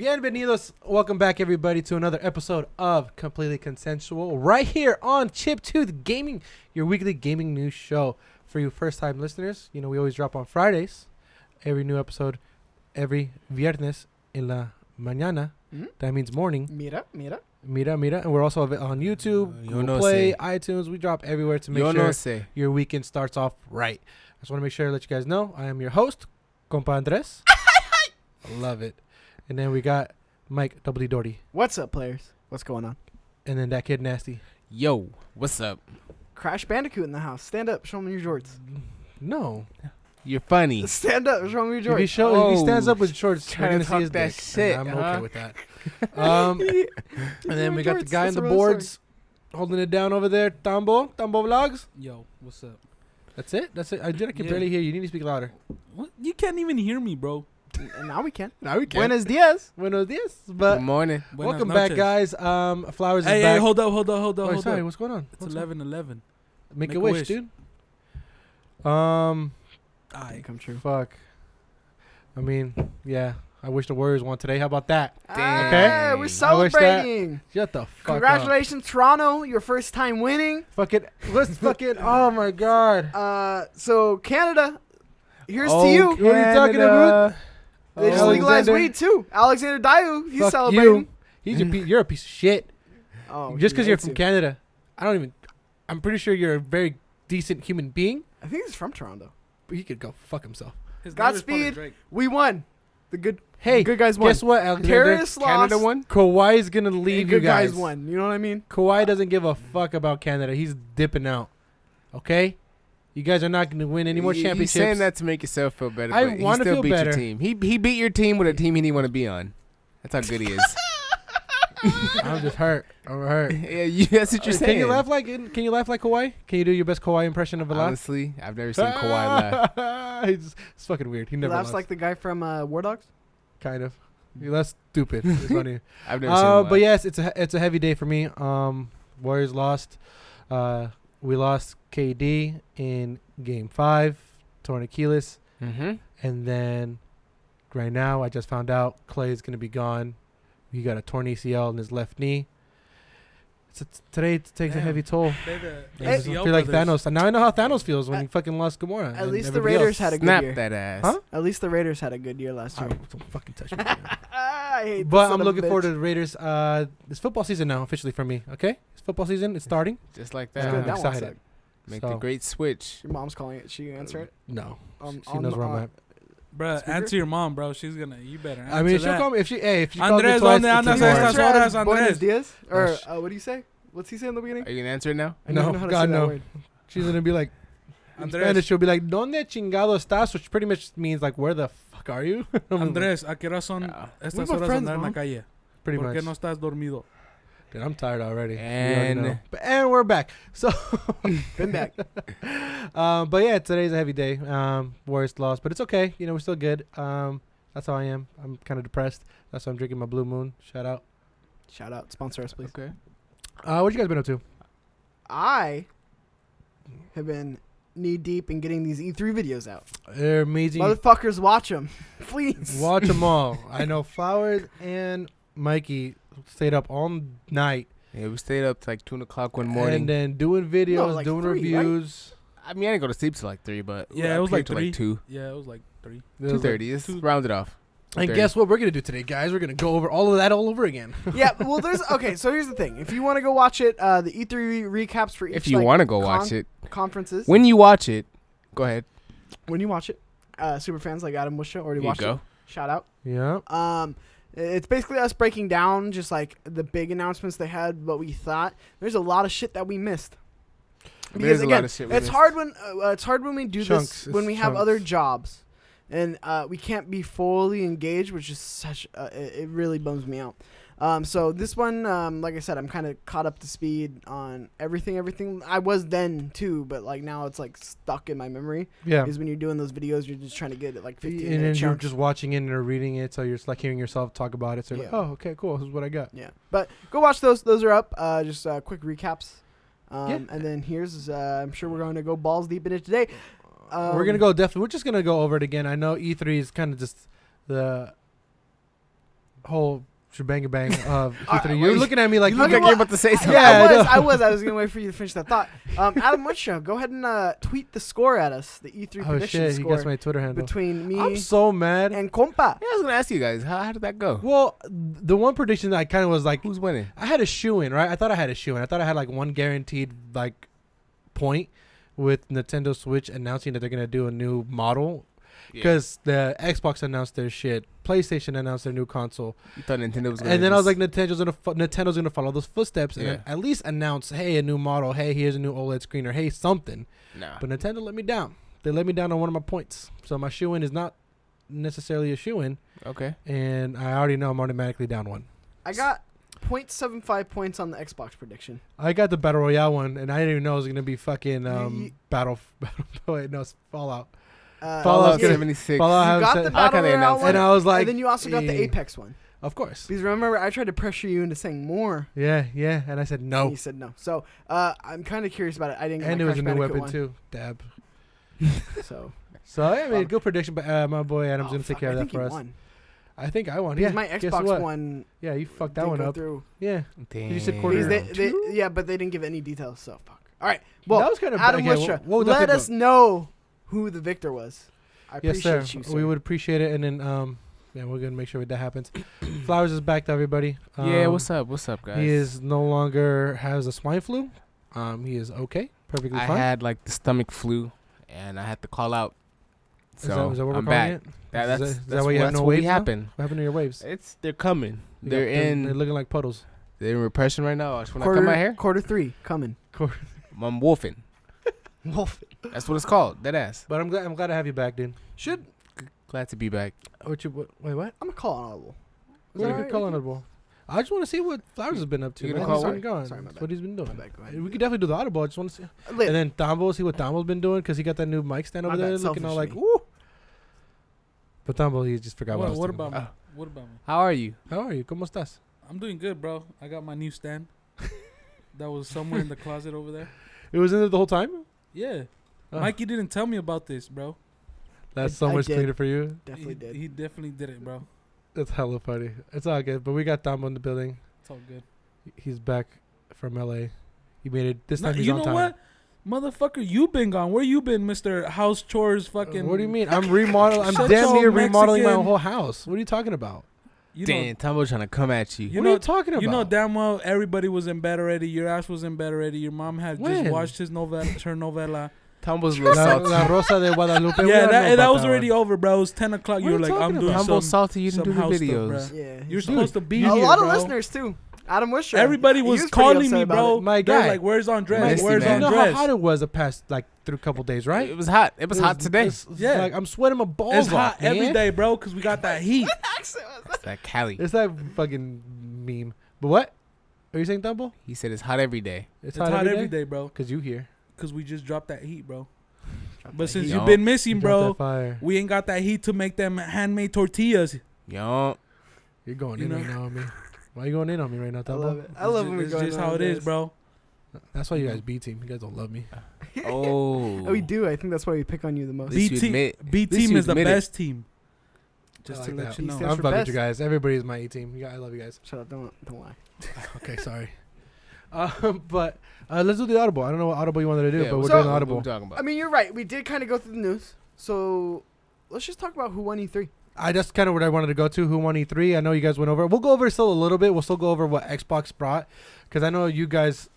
Bienvenidos. Welcome back, everybody, to another episode of Completely Consensual, right here on Chip Tooth Gaming, your weekly gaming news show. For you first-time listeners, you know we always drop on Fridays. Every new episode, every viernes en la mañana. Mm-hmm. That means morning. Mira. And we're also on YouTube, Google Play, iTunes. We drop everywhere to make sure your weekend starts off right. I just want to make sure to let you guys know I am your host, Compa Andres. I love it. And then we got Mike Doherty. What's up, players? What's going on? And then that kid Nasty. Yo, what's up? Crash Bandicoot in the house. Stand up. Show me your jorts. No. You're funny. Stand up. Show me your jorts. If he stands up with shorts, you're going to see his that dick. shit. I'm okay with that. And then we got the guy on the boards holding it down over there. Tambo Vlogs. Yo, what's up? That's it? I can barely hear you. You need to speak louder. What? You can't even hear me, bro. Now we can. Buenos dias. But good morning. Welcome back, guys. Flowers is back. Hey, hold up. Oh, sorry, what's going on? It's 11:11. Make a wish, dude. Come true. Fuck. I mean, yeah. I wish the Warriors won today. How about that? Damn. Okay. We're celebrating. Shut the fuck Congratulations, up. Toronto. Your first time winning. Let's fucking. Oh my God. So Canada. Here's to you. What are you talking about? They just legalized weed too. Alexander Dayu, he's celebrating. You're a piece of shit. Oh, just because you're from Canada, I'm pretty sure you're a very decent human being. I think he's from Toronto. But he could go fuck himself. Godspeed. We won. The good guys won. Guess what? Alexander? Terrorists lost. Canada won. Kawhi's gonna leave you guys. Good guys won. You know what I mean? Kawhi doesn't give a fuck about Canada. He's dipping out. Okay. You guys are not going to win any more championships. You're saying that to make yourself feel better. I want to feel better. Your team. He beat your team with a team he didn't want to be on. That's how good he is. I'm just hurt. I'm hurt. Yeah, that's what you're saying. Can you laugh like Kawhi? Can you do your best Kawhi impression of a laugh? Honestly, I've never seen Kawhi laugh. It's fucking weird. He never laughs laughs like the guy from War Dogs. Kind of. He laughs stupid. It's funny. I've never seen him but yes, it's a heavy day for me. Warriors lost. We lost KD in Game 5, torn Achilles. Mm-hmm. And then right now, I just found out Clay is going to be gone. He got a torn ACL in his left knee. Today it takes a heavy toll. I feel like Thanos. Now I know how Thanos feels when he fucking lost Gamora. At least the Raiders had a good year. Snap that ass. Huh? At least the Raiders had a good year last year. Don't fucking touch me. I hate But I'm looking forward to the Raiders. It's football season now, officially for me. Okay, it's football season. It's starting. Just like That's that. good. I'm That one excited. sucked. Make the great switch. Your mom's calling it. She answer it. No, she on knows where I'm at. Bruh, Speaker? answer your mom, bro. She's gonna. You better answer I mean, that. she'll call me if she calls me Andres, twice. ¿dónde andas it's a annoying. estas horas, Buenos Andres? dias? Or Oh, what do you say? What's he say in the beginning? Are you gonna answer it now? I never know how to say that no. word. She's gonna be like, in Spanish, she'll be like, "Donde chingado estás?" Which pretty much means like, "Where the fuck are you?" Andres, ¿a qué hora son estas We're horas friends, andar en la Mom. calle? Pretty ¿Por much. qué no estás dormido? Dude, I'm tired already. And We're back. So, Been back. but yeah, today's a heavy day. Warriors lost, but it's okay. You know, we're still good. That's how I am. I'm kind of depressed. That's why I'm drinking my Blue Moon. Shout out. Shout out. Sponsor us, please. okay. What you guys been up to? I have been knee deep in getting these E3 videos out. They're amazing. Motherfuckers, watch them. Please. Watch them all. I know Flowers and Mikey stayed up all night. Yeah, we stayed up to like 2 o'clock one morning. And then doing videos, like doing 3, reviews. I mean, I didn't go to sleep till like 3, but Yeah, it was like till 3. like 2. Yeah, it was like 3. It was 2:30. Let's 2. round it off. And 2:30. guess what we're going to do today, guys? We're going to go over all of that all over again. Yeah, well, so here's the thing. If you want to go watch it, the E3 recaps for each, If you want to go watch it, conferences. when you watch it, go ahead. When you watch it, super fans like Adam Wisha already Here you watched go. it. Shout out. Yeah. It's basically us breaking down just like the big announcements they had, what we thought. There's a lot of shit that we missed. Because a again, lot of shit we it's missed. hard when we do Chunks. this when we It's have chunks. other jobs, and we can't be fully engaged, which is such. It really bums me out. So this one, like I said, I'm kind of caught up to speed on everything. I was then too, but like now it's like stuck in my memory. Yeah. Because when you're doing those videos, you're just trying to get it like 15 And then minute you're chunks. just watching it or reading it, so you're just like hearing yourself talk about it. So you're like, Yeah. oh, okay, cool. This is what I got. Yeah, but go watch those. Those are up. Just quick recaps. Yeah. And then here's, I'm sure we're going to go balls deep in it today. We're gonna go definitely. We're just gonna go over it again. I know E3 is kind of just the whole shebang bang of Alright, E3. You're wait. looking at me like You look you like you're about to say something. Yeah, I was going to wait for you to finish that thought. Adam, what's show? Go ahead and tweet the score at us, the E3 Oh prediction shit! He score gets my Twitter handle. between me I'm so mad. and Compa. Yeah, I was gonna ask you guys, how did that go? Well, the one prediction that I kind of was like, Who's winning? I had a shoe in, right? I thought I had a shoe in. I thought I had like one guaranteed like point with Nintendo Switch announcing that they're gonna do a new model because the Xbox announced their shit, PlayStation announced their new console, You thought Nintendo was gonna and then I was like, just- Nintendo gonna follow those footsteps and Yeah. then at least announce, hey, a new model, hey, here's a new OLED screen, or hey, something. nah. But Nintendo let me down. They let me down on one of my points, so my shoe in is not necessarily a shoe in, Okay. and I already know I'm automatically down one. I got 0.75 points on the Xbox prediction. I got the Battle Royale one, and I didn't even know it was gonna be fucking You- Battle. Wait, no, it's Fallout. Uh, Fallout's yeah, gonna- 76. Fallout you has got said- the How can Battle they Royale announce one, and I was like, and then you also got the eh, Apex one. Of course. Because remember, I tried to pressure you into saying more. Yeah, and I said And no, you said no. So I'm kind of curious about it. I didn't get and my it was Crash a new Bandicoot weapon one. too. Dab. So So I mean, good prediction, but my boy Adam's gonna take care of that for us. Won. I think I won. Because Yeah, my guess Xbox what? one Yeah, you fucked that didn't one go up. through. Yeah, Damn. you said quarter Because round. yeah, but they didn't give any details. So fuck. All right. Well, that was kind of Adam bad. Wistra, What would let that us know who the victor was. I Yes, appreciate sir. you, sir. We would appreciate it, and then yeah, we're gonna make sure that happens. Flowers is back to everybody. Yeah, what's up? What's up, guys? He is no longer has a swine flu. He is okay, perfectly I fine. had like the stomach flu, and I had to call out. So is that what we're I'm calling back. it? That's Is that that's why you have that's no what waves now? happened. What happened to your waves? They're coming. They're They're looking like puddles. They're in repression right now. When I cut my hair, quarter 3 coming. I'm wolfing. Wolf. That's what it's called. Dead ass. But I'm glad to have you back, dude. Should Glad to be back. Wait, what? I'm gonna call an audible. Is Yeah, that you all could call right? honorable. I just want to see what Flowers has been up to. You man. gonna He's call been what? going. Sorry, my That's bad. what he's been doing. My bad, go ahead. We could definitely do the audible. I just want to see. Lit. And then Tambo, see what Tambo's been doing because he got that new mic stand My over there bad, looking all like, selfish woo. But Tambo, he just forgot what I was What talking about me? about. What about me? How are you? How are you? ¿Cómo estás? I'm doing good, bro. I got my new stand. That was somewhere in the closet over there. It was in there the whole time? Yeah. Oh. Mikey didn't tell me about this, bro. That's I so much did. cleaner for you. Definitely he, did. He definitely did it, bro. That's hella funny. It's all good. But we got Tambo in the building. It's all good. He's back from LA. He made it. This Nah, time he's you on know time. what? Motherfucker, you been gone. Where you been, Mr. House Chores fucking... What do you mean? I'm remodeling. I'm Shut damn your near remodeling my Mexican- whole house. What are you talking about? You Damn, know, Tambo trying to come at you. You What are know- you talking about? you know damn well everybody was in bed already. Your ass was in bed already. Your mom had When? just watched her novela. Tambo's a little La, salty. La Rosa de Guadalupe. We Yeah, all know that about was that already one. over, bro. It was 10 o'clock. What You are were you like, talking I'm doing about? some... Tambo's salty. You didn't some do the house stuff, videos. bruh. Yeah. You're he's- supposed to be a here, lot bro. of listeners too. Adam Wistra. Everybody He was pretty calling upset me, about bro. it. My They're guy. like, where's Andres? Messy, Where's man. You know Andres? how hot it was the past like through a couple days, right? It was hot. It was hot today. It's Yeah. like I'm sweating my balls It's off, hot every man. day, bro, because we got that heat. It's that Cali. It's that fucking meme. But what? Are you saying Tambo? He said it's hot every day. It's hot every day, bro, Cause you here. because we just dropped that heat, bro. Drop But that since heat. Yo. you've been missing, You dropped bro, that fire. we ain't got that heat to make them handmade tortillas. Yo. You're going You in know? right now on me. Why you going in on me right now, I Tambo? love it. I love when we It's go. just how it is, bro. That's why you guys B team. You guys don't love me. Oh. Oh, we do. I think that's why we pick on you the most. At least you B team, admit- B at least team you is the admit it. best team. Just I to like let that. you He know. stands I'm for fucking with best. you guys. Everybody's my E team. I love you guys. Shut up! Don't lie. Okay, sorry. But let's do the audible. I don't know what audible you wanted to do, Yeah, but we're what's doing up? the What audible. we talking about? I mean, you're right. We did kind of go through the news, so let's just talk about who won E3. That's kind of what I wanted to go to. Who won E3? I know you guys went over it. We'll go over it still a little bit. We'll still go over what Xbox brought, because I know you guys.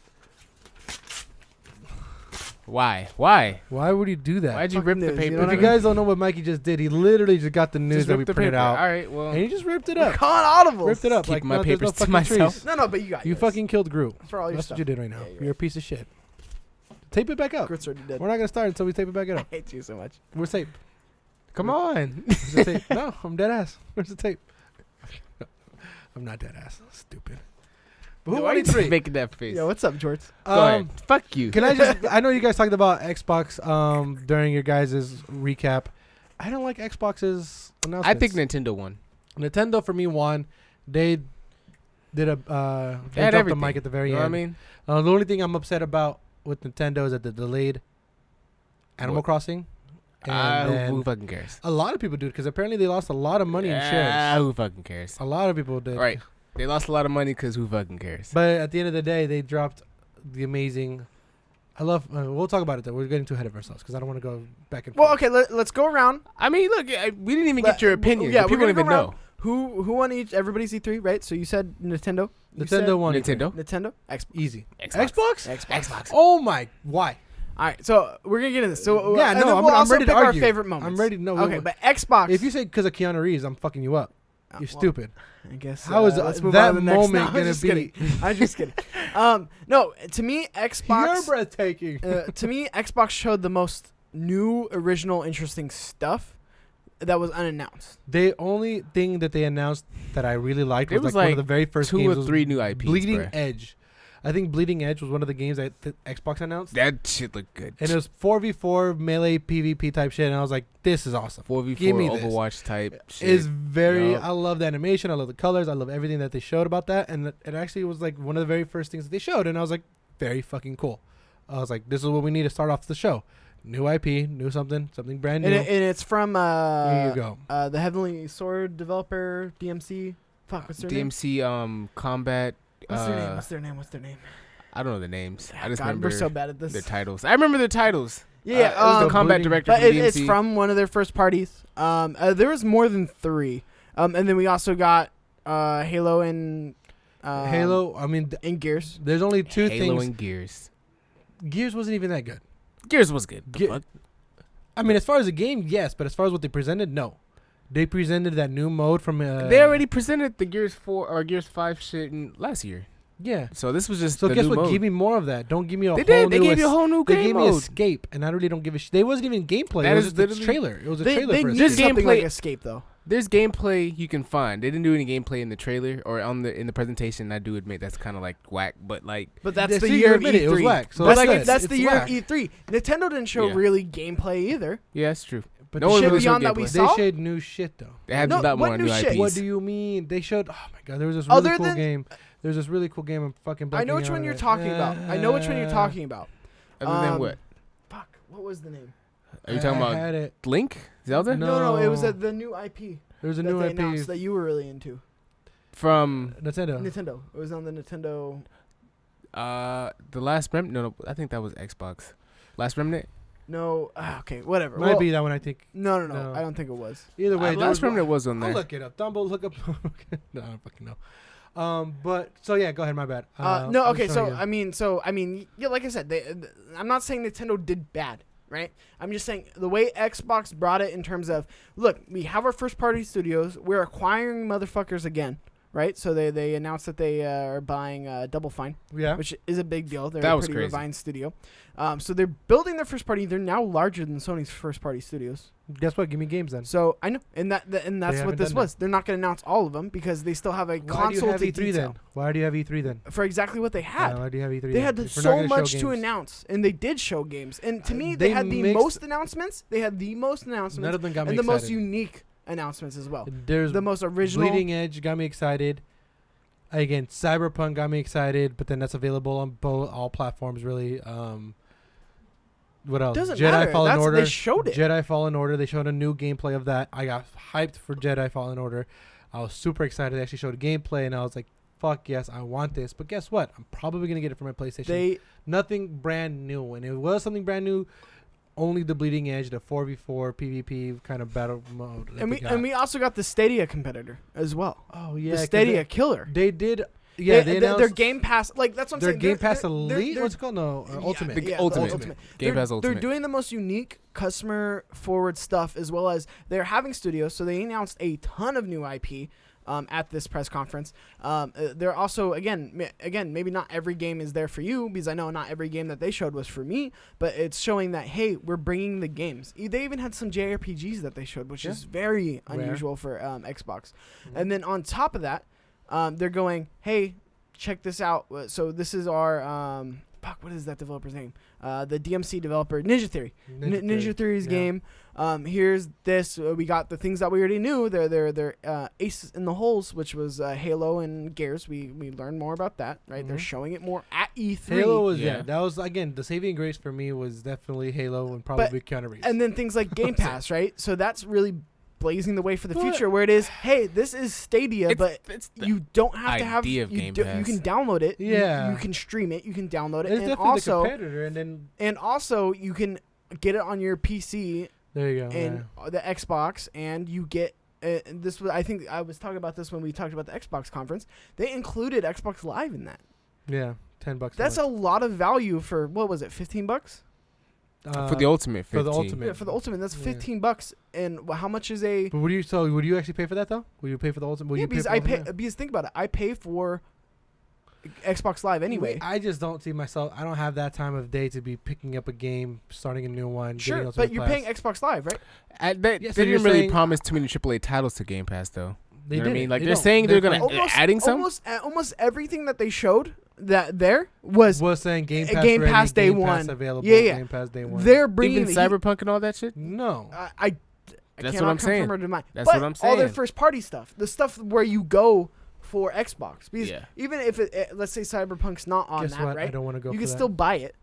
Why? Why? Why would you do that? Why'd you Fucking rip the news, you paper? know If what you I mean? guys don't know what Mikey just did, he literally just got the news Just that rip we the printed paper. out, All right. Well, and he just ripped it We're up. calling audibles. Ripped it up. Keep like my no, there's papers no to fucking myself. trees. No, but you got You yours. fucking killed Groot. for all your That's stuff. what you did right now. Yeah, you're You're a right. piece of shit. Tape it back up. Groot's already dead. We're not gonna start until we tape it back I up. hate you so much. Where's tape? come on. Where's the tape? No, I'm dead ass. Where's the tape? I'm not dead ass. Stupid. But who Why won you E3? making that face? Yeah, what's up, George? Go ahead. Fuck you. Can I just? I know you guys talked about Xbox during your guys' recap. I don't like Xbox's I announcements. think Nintendo won. Nintendo for me won. They did a They they had dropped the everything. mic at the very You know what I end. mean? The only thing I'm upset about with Nintendo is that they delayed Animal What? Crossing. And then who fucking cares? a lot of people do because apparently they lost a lot of money in shares. Who fucking cares? A lot of people did. Right. They lost a lot of money because who fucking cares? But at the end of the day, they dropped the amazing. I love. We'll talk about it though. We're getting too ahead of ourselves because I don't want to go back and Well, forth. okay, let's go around. I mean, look, we didn't even get your opinion. Yeah, The people we're don't gonna even go know. Who won each everybody's E3, right? So you said Nintendo. You said Nintendo won. Nintendo? Nintendo. Xbox. Easy. Xbox. Xbox. Oh my! Why? All right, so we're gonna get into this. So Yeah, and no, then I'm we'll also ready to pick our argue. favorite moments. I'm ready to know. Okay, but Xbox. If you say because of Keanu Reeves, I'm fucking you up. You're well, stupid. I guess. How is let's move that on to the next. moment No, I'm gonna just be? kidding. I'm just kidding. No, to me, You're Xbox. breathtaking. To me, Xbox showed the most new, original, interesting stuff that was unannounced. The only thing that they announced that I really liked It was was like one like of the very first 2 games or was 3 new IPs. Bleeding bruh. Edge. I think Bleeding Edge was one of the games that Xbox announced. That shit looked good. And it was 4v4 melee PvP type shit, and I was like, "This is awesome." 4v4 Give me this. Overwatch type shit. It's very. Yup. I love the animation. I love the colors. I love everything that they showed about that, and it actually was like one of the very first things that they showed, and I was like, very fucking cool. I was like, this is what we need to start off the show. New IP, new something brand new. And it's from Here you go. The Heavenly Sword developer, DMC. Fuck, what's their name? DMC Combat. What's their name? What's their name? I don't know the names. I just God, remember we're so bad at this. their titles. I remember their titles. Yeah, it was the um, combat Bleeding- director but from DMC. it's from one of their first parties. There was more than 3. And then we also got Halo and Halo. I mean, and Gears. there's only 2 Halo things. and Gears. Gears wasn't even that good. Gears was good. The Ge- fuck? I mean, as far as the game, yes, but as far as what they presented, no. They presented that new mode from. They already presented the Gears 4 or Gears 5 shit last year. Yeah. So this was just So the guess new what? mode. Give me more of that. Don't give me a They whole did. They new gave you a whole new They game gave me mode. Escape, and I really don't give a shit. They wasn't even gameplay. That It was is just a literally- trailer. It was a They trailer for need This Escape. something gameplay- like Escape though. There's gameplay you can find. They didn't do any gameplay in the trailer or in the presentation. I do admit that's kind of like whack, but like But that's Yeah, the see, year you of admit E3. it was whack, so that's that's like good. that's It's the year whack. of E3. Nintendo didn't show Yeah. really gameplay either. yeah, that's true. But No they one shit really showed, showed beyond that we gameplay. they saw. showed new shit though. They had No, a lot what more new new shit? IPs. What do you mean? They showed. Oh my god, there was this really Other cool than- game. There's this really cool game. I'm fucking. I know which blanking one on you're it. talking about. I know which one you're talking about. Other than what? Fuck, what was the name? Are you talking I about had it. Link? Zelda? No. It was the new IP There was a that new they IP announced that you were really into. From Nintendo. Nintendo. It was on the Nintendo. the Last Remnant? No, I think that was Xbox. Last Remnant? No, okay, whatever. Might Well, be that one. I think. No, No. I don't think it was. Either way, there Last was Remnant was on I'll there. look it up. Dumbo, look up. No, I don't fucking know. But so yeah, go ahead. My bad. No, I'm okay. showing So you. I mean, yeah. Like I said, I'm not saying Nintendo did bad, right? I'm just saying the way Xbox brought it in terms of, look, we have our first party studios. We're acquiring motherfuckers again, right? So they announced that they are buying Double Fine, Yeah. which is a big deal. They're That a was pretty crazy. refined studio. So they're building their first party. They're now larger than Sony's first party studios. Guess what? Give me games then. So I know, and that's haven't what this done was. They're not going to announce all of them because they still have a Why do you console have to E3 detail then? Why do you have E3 then? for exactly what they had. Why do you have E3? They then? had If we're not so gonna show much to games. announce, and they did show games. And to me, They they had the mixed- most announcements. They had the most None announcements, of them got me and the excited. most unique announcements as well. There's The most original. Bleeding Edge got me excited. Again, Cyberpunk got me excited, but then that's available on all platforms. Really. What else? Doesn't Jedi matter. Fallen That's, Order. They showed it. Jedi Fallen Order. They showed a new gameplay of that. I got hyped for Jedi Fallen Order. I was super excited. They actually showed gameplay, and I was like, "Fuck yes, I want this." But guess what? I'm probably gonna get it for my PlayStation. They Nothing brand new, and it was something brand new. Only the Bleeding Edge, the 4v4 PvP kind of battle mode. that and they got. we also got the Stadia competitor as well. oh yeah, The 'cause Stadia killer. They did. Yeah, they announced their Game Pass. Like that's what I'm their saying. Game Pass they're- Elite. they're- What's it called? No, Ultimate. The the Ultimate. Game They're- Pass Ultimate. They're doing the most unique customer forward stuff as well as they're having studios. So they announced a ton of new IP at this press conference. They're also again maybe not every game is there for you because I know not every game that they showed was for me, but it's showing that hey, we're bringing the games. They even had some JRPGs that they showed, which Yeah. is very Rare. unusual for Xbox. Mhm. And then on top of that, they're going, hey, check this out. So this is our is that developer's name? The DMC developer, Ninja Theory. Ninja Theory's game. Here's this. We got the things that we already knew. They're aces in the holes, which was Halo and Gears. We learned more about that, right? They're showing it more at E3. Halo was that was again the saving grace for me was definitely Halo and probably Keanu Reeves. And then things like Game Pass, right? So that's really blazing the way for the future, where it is, hey, this is Stadia, but you don't have to have you can download it. Yeah, you can stream it, you can download it, it's and definitely also the competitor, and also you can get it on your PC. There you go. And the Xbox, and you get this was I think I was talking about this when we talked about the Xbox conference. They included Xbox Live in that. Yeah, $10. That's a lot of value for what was it, $15? For the Ultimate, 15. For the Ultimate. Yeah, for the Ultimate, that's $15. And how much is a? But would you actually pay for that though? Would you pay for the Ultimate? Because think about it, I pay for Xbox Live anyway. I just don't see myself. I don't have that time of day to be picking up a game, starting a new one. Sure, but you're paying Xbox Live, right? They didn't really promise too many AAA titles to Game Pass though. They you know did. What I mean, like they're saying they're gonna adding some. Almost everything that they showed that there was saying Game Pass, Game Pass Day Game Pass One available. Yeah. Game Pass Day One. They're bringing even Cyberpunk and all that shit. No, I that's cannot what I'm saying. That's what I'm saying. All their first party stuff, the stuff where you go for Xbox, because even if let's say Cyberpunk's not on that, right? I don't want to go. You can still buy it,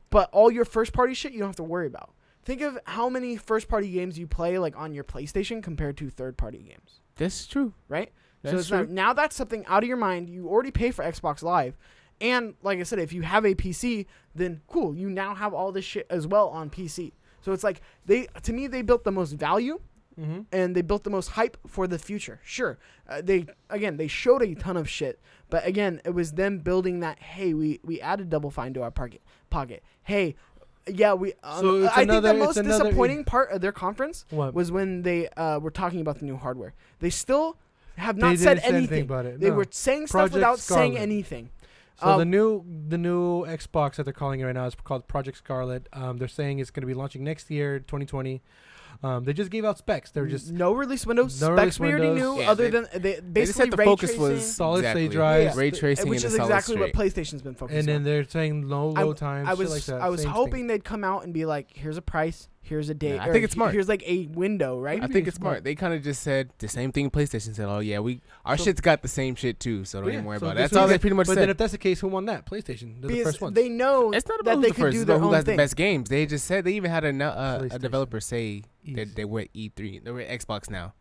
but all your first party shit you don't have to worry about. Think of how many first party games you play like on your PlayStation compared to third party games. That's true, right? That's so now that's something out of your mind. You already pay for Xbox Live. And like I said, if you have a PC, then cool. You now have all this shit as well on PC. So it's like to me, they built the most value and they built the most hype for the future. Sure. They showed a ton of shit. But again, it was them building that, hey, we added Double Fine to our pocket. Hey, yeah, we. I think the most disappointing part of their conference was when they were talking about the new hardware. They still have not said anything about it. They were saying stuff without saying anything. So the new Xbox that they're calling it right now is called Project Scarlet. They're saying it's going to be launching next year, 2020. They just gave out specs. They're just no release windows. Specs we already knew. Other than they basically the ray focus tracing. was solid state drives, ray tracing, which is exactly what PlayStation's been focusing on. And then they're saying load times. I was like that. I was hoping they'd come out and be like, here's a price. Here's a date. I think it's smart. Here's like a window, right? I think it's smart. They kind of just said the same thing PlayStation said. Oh yeah, our shit's got the same shit too, so don't even worry about it. That's all they pretty much said. But then if that's the case, who won that? PlayStation. They're the first ones. They know it's not that about they the could first. do It's their about who own has thing. the best games. They just said they even had a developer say that they were at E3. They were at Xbox now.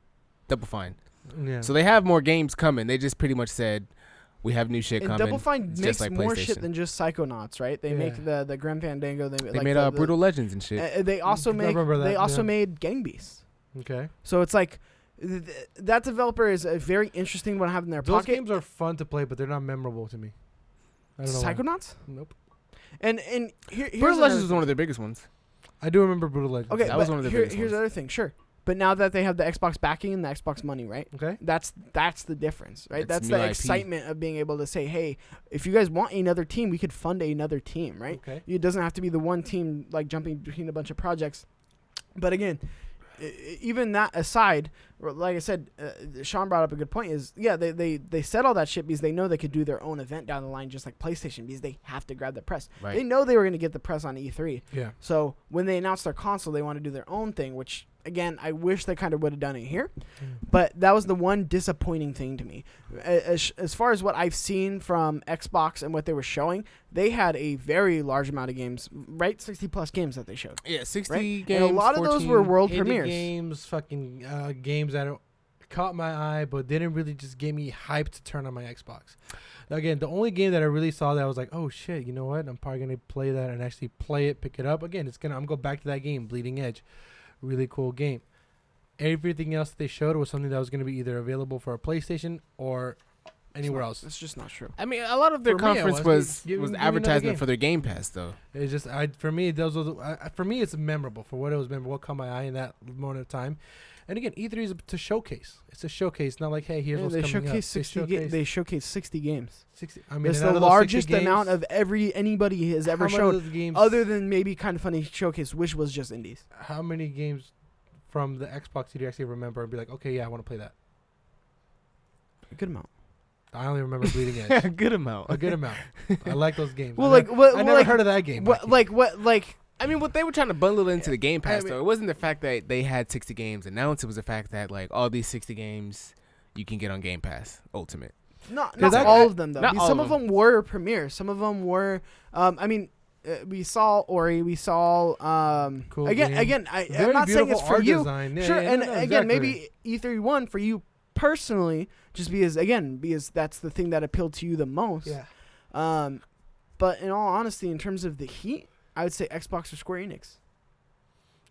Double Fine. Yeah. So they have more games coming. They just pretty much said we have new shit coming. Double Fine makes like more shit than just Psychonauts, right? They make the Grim Fandango. They made Brutal Legends and shit. They also made Gang Beasts. Okay. So it's like that developer is a very interesting one to have in their pocket. Those games are fun to play, but they're not memorable to me. I don't know. Psychonauts? Nope. And here's Brutal Legends was one of their biggest ones. I do remember Brutal Legends. Okay, that was one of the biggest here's ones. the other thing. Sure. But now that they have the Xbox backing and the Xbox money, right? Okay. That's the difference, right? That's new the IP. excitement of being able to say, hey, if you guys want another team, we could fund another team, right? Okay. It doesn't have to be the one team like jumping between a bunch of projects. But again, even that aside, like I said, Shawn brought up a good point. Is they said all that shit because they know they could do their own event down the line, just like PlayStation, because they have to grab the press. Right. They know they were going to get the press on E3. Yeah. So when they announced their console, they want to do their own thing, which again, I wish they kind of would have done it here. But that was the one disappointing thing to me. As far as what I've seen from Xbox and what they were showing, they had a very large amount of games, right? 60 plus games that they showed. Yeah, 60 right? games. And a lot of those were world indie premieres. games, fucking games that caught my eye, but didn't really just give me hype to turn on my Xbox. Again, the only game that I really saw that I was like, oh shit, you know what? I'm probably gonna play that and actually play it, pick it up. Again, I'm gonna go back to that game, Bleeding Edge. Really cool game. Everything else that they showed was something that was going to be either available for a PlayStation or anywhere else. It's just not true. I mean, a lot of their For me, conference was advertisement for their Game Pass, though. It's just for me, it's memorable for what it was memorable. What caught my eye in that moment of time. And again, E3 is to showcase. It's a showcase, not like, hey, here's what's coming up. They showcase 60 games. 60. I mean, it's the largest amount of anybody has ever shown, other than maybe Kind of Funny Showcase, which was just indies. How many games from the Xbox did you actually remember and be like, okay, yeah, I want to play that? A good amount. I only remember Bleeding Edge. A good amount. A good amount. I like those games. Well, I like what? I never heard of that game. What? Mikey. Like? I mean, what they were trying to bundle into the Game Pass, I mean- though, it wasn't the fact that they had 60 games announced. It was the fact that, like, all these 60 games you can get on Game Pass Ultimate. Not that- all of them though. not Because all some of of them were premiere. Some of them were. I mean, we saw Ori. We saw. Cool again. game. Again. Very I'm not saying beautiful it's for art you. design. Yeah, Sure, yeah, and no, again, exactly. maybe E31 for you personally, just because that's the thing that appealed to you the most. Yeah. But in all honesty, in terms of the heat, I would say Xbox or Square Enix.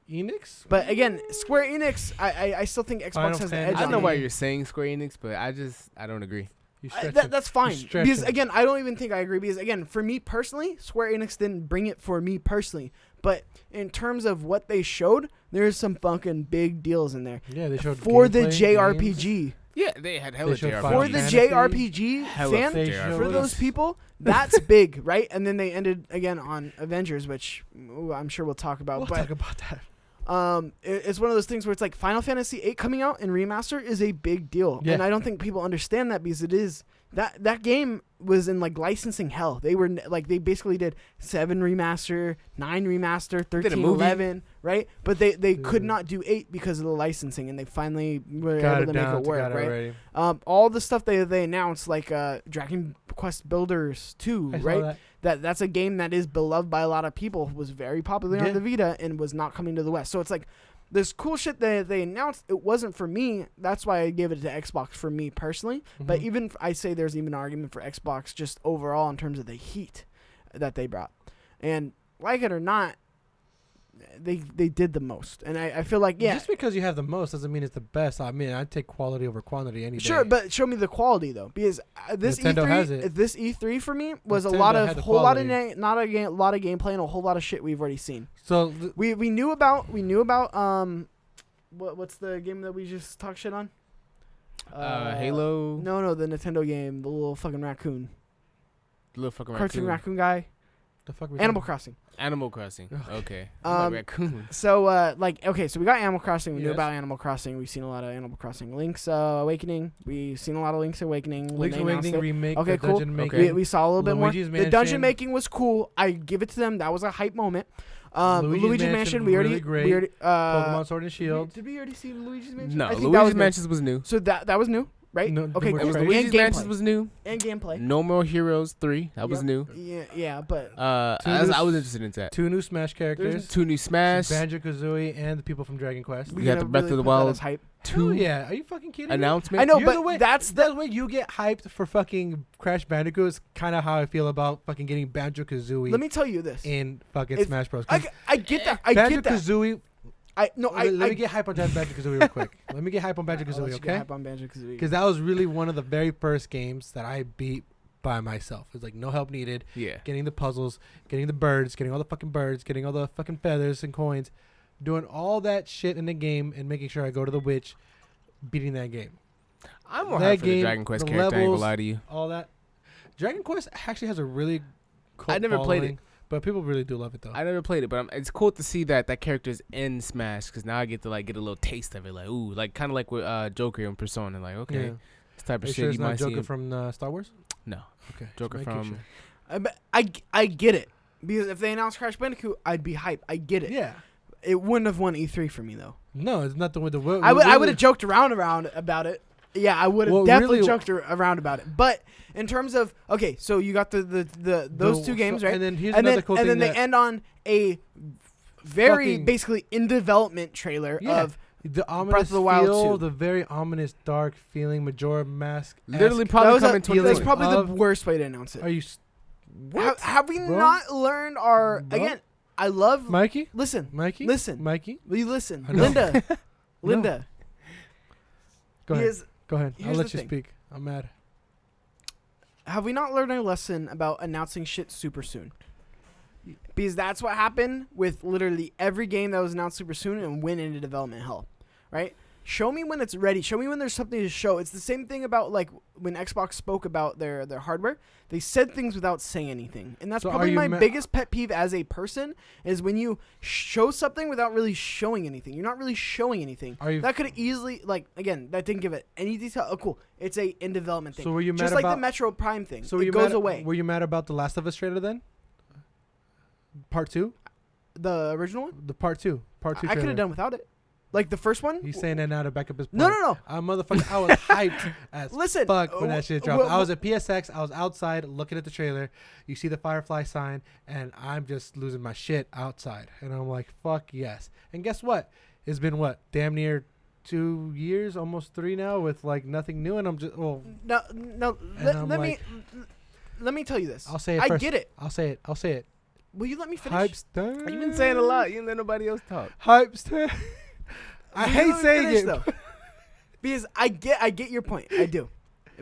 Enix. But again, Square Enix, I still think Xbox Final has the Fantasy. edge. I don't on know it. why you're saying Square Enix, but I don't agree. You stretch it. That's fine. stretch Because it. again, I don't even think I agree. Because again, for me personally, Square Enix didn't bring it for me personally. But in terms of what they showed, there's some fucking big deals in there. Yeah, they showed For the gameplay, JRPG. games. Yeah, they had hella showed JRPGs. Final For the Fantasy. JRPG Hella fan, They JRPGs. for those people, that's big, right? And then they ended again on Avengers, which I'm sure we'll talk about. We'll but talk about that. it's one of those things where it's like Final Fantasy VIII coming out in remaster is a big deal, Yeah. and I don't think people understand that because it is that game was in like licensing hell. They were like they basically did 7 remaster, 9 remaster, 13, movie. 11, right? But they could Mhm. not do 8 because of the licensing, and they finally were Got able it to make down. it work, Got it right? already. All the stuff they announced, like Dragon Quest Builders 2, I saw right? that. That's a game that is beloved by a lot of people, was very popular Yeah. on the Vita, and was not coming to the West. So it's like this cool shit that they announced. It wasn't for me. That's why I gave it to Xbox for me personally. But Mhm. even I say there's even an argument for Xbox just overall in terms of the heat that they brought. And like it or not, they did the most. And I feel like, yeah. Just because you have the most doesn't mean it's the best. I mean, I'd take quality over quantity any day. Sure, but show me the quality though, because this Nintendo E3, has it. this E3 for me was a Nintendo lot had of the whole lot of quality. lot of gameplay and a whole lot of shit we've already seen. So We knew about what's the game that we just talked shit on? Halo. No, the Nintendo game, the little fucking raccoon, Little fucking cartoon raccoon. raccoon guy, the fuck we Animal talking- Crossing. Animal Crossing. Ugh. Okay. Um, Raccoon. So so we got Animal Crossing. We knew Yes. about Animal Crossing. We've seen a lot of Animal Crossing. Link's Awakening. We've seen a lot of Link's Awakening. when Link's they announced Awakening it. remake. Okay, the cool. Dungeon Okay. making. We saw a little bit more. Luigi's The dungeon Mansion. making was cool. I give it to them. That was a hype moment. Luigi's Mansion, Mansion. We already really great. We already, Pokemon Sword and Shield. Did we already see Luigi's Mansion? No, I think that was Luigi's new. Mansions was new. So that was new, right? No, Okay, more It was crazy. Luigi's And Mansions gameplay. was new. And gameplay. No More Heroes 3. That was Yep. new. Yeah, but I was interested in that. 2 new Smash characters. 2 new Smash. Banjo Kazooie and the people from Dragon Quest. We got gonna the Breath of the put that Wild as hype. 2 Hell yeah, are you fucking kidding me? announcement. I know, You're but the way, that's the way you get hyped for fucking Crash Bandicoot is kind of how I feel about fucking getting Banjo Kazooie Let me tell you this. in fucking It's- Smash Bros. I get that. I Banjo get that. Kazooie. Let me get hype on Banjo Kazooie real quick. Let me get hype on Banjo Kazooie, okay? Hype on Banjo Kazooie. Because that was really one of the very first games that I beat by myself. It was like no help needed. Yeah. Getting the puzzles, getting the birds, getting all the fucking birds, getting all the fucking feathers and coins, doing all that shit in the game and making sure I go to the witch, beating that game. I'm more That hyped for the game, Dragon Quest the character. I ain't levels, gonna lie to you. All that. Dragon Quest actually has a really cult I never played following, but people really do love it though. I never played it, but it's cool to see that character's in Smash because now I get to like get a little taste of it. Like ooh, like kind of like with Joker and Persona. Like okay, Yeah. this type Are of you shit sure it's you not might Joker see. from Star Wars? No, Okay. just Joker making from. sure. But I get it, because if they announced Crash Bandicoot, I'd be hyped. I get it. Yeah. It wouldn't have won E3 for me though. No, it's not the way the. I would have joked around about it. Yeah, I would have Well, definitely really- joked around about it. But in terms of so you got those two games, right? And then here's And another then cool and thing then that they end on a very Fucking- basically in development trailer Yeah. of the ominous Breath of the Wild feel, 2. the very ominous dark feeling, Majora Mask. Literally that probably was, coming that's 2020. probably of- the worst way to announce it. Are you, Have we bro? not learned our Bro? again? I love Mikey? listen. Mikey? Listen. Mikey? Will you listen, I know. Linda? No. Linda. Go ahead. Is, Go ahead. I'll here's let the you thing. speak. I'm mad. have we not learned a lesson about announcing shit super soon? Because that's what happened with literally every game that was announced super soon and went into development hell, right? Show me when it's ready. Show me when there's something to show. It's the same thing about like when Xbox spoke about their hardware. They said things without saying anything, and that's So probably my are you biggest pet peeve as a person is when you show something without really showing anything. You're not really showing anything. That could have easily again that didn't give it any detail. Oh, cool. It's a in development thing. So were you mad just about like the Metro Prime thing? So it goes away. Were you mad about the Last of Us trailer then? Part 2? The original one? The part 2. Part 2 I could trailer. have done without it. Like the first one? He's saying that now to back up his point. No. Motherfucker, I was hyped as Listen, fuck when that shit dropped. I was at PSX. I was outside looking at the trailer. You see the Firefly sign, and I'm just losing my shit outside. And I'm like, fuck yes. And guess what? It's been what? Damn near 2 years, almost 3 now, with like nothing new. And I'm just No. Let me tell you this. I'll say it I first. get it. I'll say it. Will you let me finish? Hype's done. You've been saying a lot. You didn't let nobody else talk. Hype's done. I Will you hate let me saying finish, it. though? Because I get your point. I do.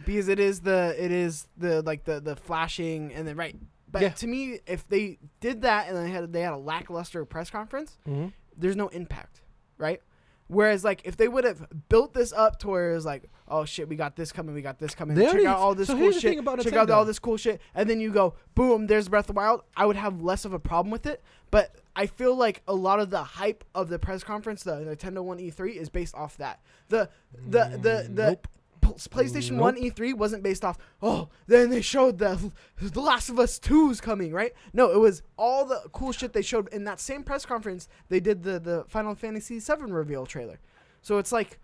Because it is the flashing and then right. But Yeah. to me, if they did that and they had a lackluster press conference, Mhm. there's no impact, right? Whereas like if they would have built this up to where it's like, oh shit, we got this coming, They check already- out all this so cool here's the shit, thing about check out Nintendo. all this cool shit, and then you go, boom, there's Breath of the Wild. I would have less of a problem with it, but I feel like a lot of the hype of the press conference, the Nintendo One E3, is based off that. The Nope. PlayStation 1 E3 wasn't based off, oh, then they showed the Last of Us 2's coming, right? No, it was all the cool shit they showed in that same press conference. They did the Final Fantasy 7 reveal trailer. So it's like,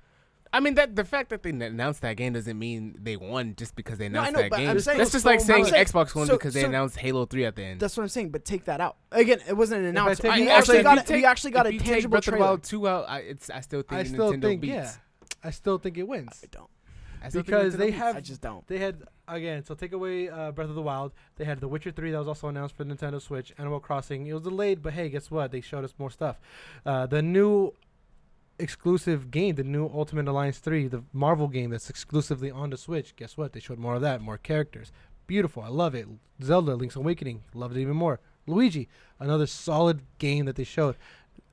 I mean, that the fact that they announced that game doesn't mean they won just because they No, I announced know, that but game. I'm saying- That's just so like I'm saying saying- Xbox won so- because they so- announced Halo 3 at the end. that's what I'm saying, but take that out. Again, it wasn't an I announcement. take- We I actually say got if we actually got a tangible Breath of the trailer. Wild 2 out. I still think I still Nintendo think, beats. yeah. I still think it wins. I don't. I still think Because Nintendo they beats. have I just don't. They had, again, so take away Breath of the Wild. They had The Witcher 3 that was also announced for Nintendo Switch. Animal Crossing. It was delayed, but hey, guess what? They showed us more stuff. The new exclusive game, the new Ultimate Alliance 3, the Marvel game that's exclusively on the Switch. Guess what? They showed more of that, more characters. Beautiful. I love it. Zelda, Link's Awakening. Loved it even more. Luigi, another solid game that they showed.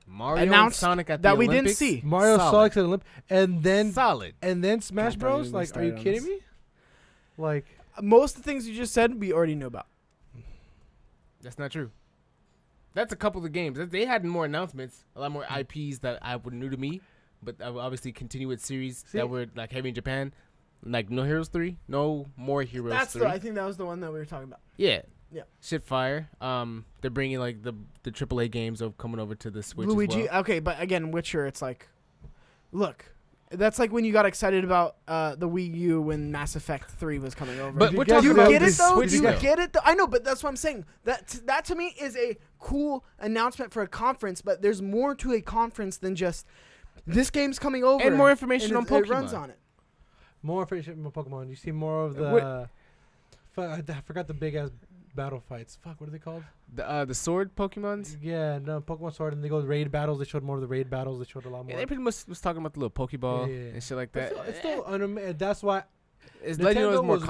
Mario and Announced Sonic at that the we didn't Olympics? see. Mario, Solid. Sonic, and then Solid. Smash God, don't Bros. even Like, are you start on kidding this. me? Like, Most of the things you just said, we already knew about. That's not true. That's a couple of games. They had more announcements, a lot more IPs that were new to me, but I would obviously continue with series See? that were like heavy in Japan, like No Heroes 3, no more Heroes That's 3. I think that was the one that we were talking about. Yeah. Yeah. Shit fire. They're bringing like the AAA games of coming over to the Switch Luigi. as well. Okay, but again, Witcher. It's like, look, that's like when you got excited about the Wii U when Mass Effect 3 was coming over. But You we're guys talking you about get the it though. Switch You still. get it though. I know, but that's what I'm saying. That to me is a cool announcement for a conference. But there's more to a conference than just this game's coming over And more information and on it runs Pokemon. on it. more information on Pokemon. You see more of the. I forgot the big ass battle fights. Fuck, what are they called? The sword Pokemons. Yeah, no, Pokemon Sword. And they go raid battles. They showed more of the raid battles. They showed a lot more. Yeah, they pretty much was talking about the little Pokeball Yeah. and shit like It's that. still that's why It's letting you know there's more was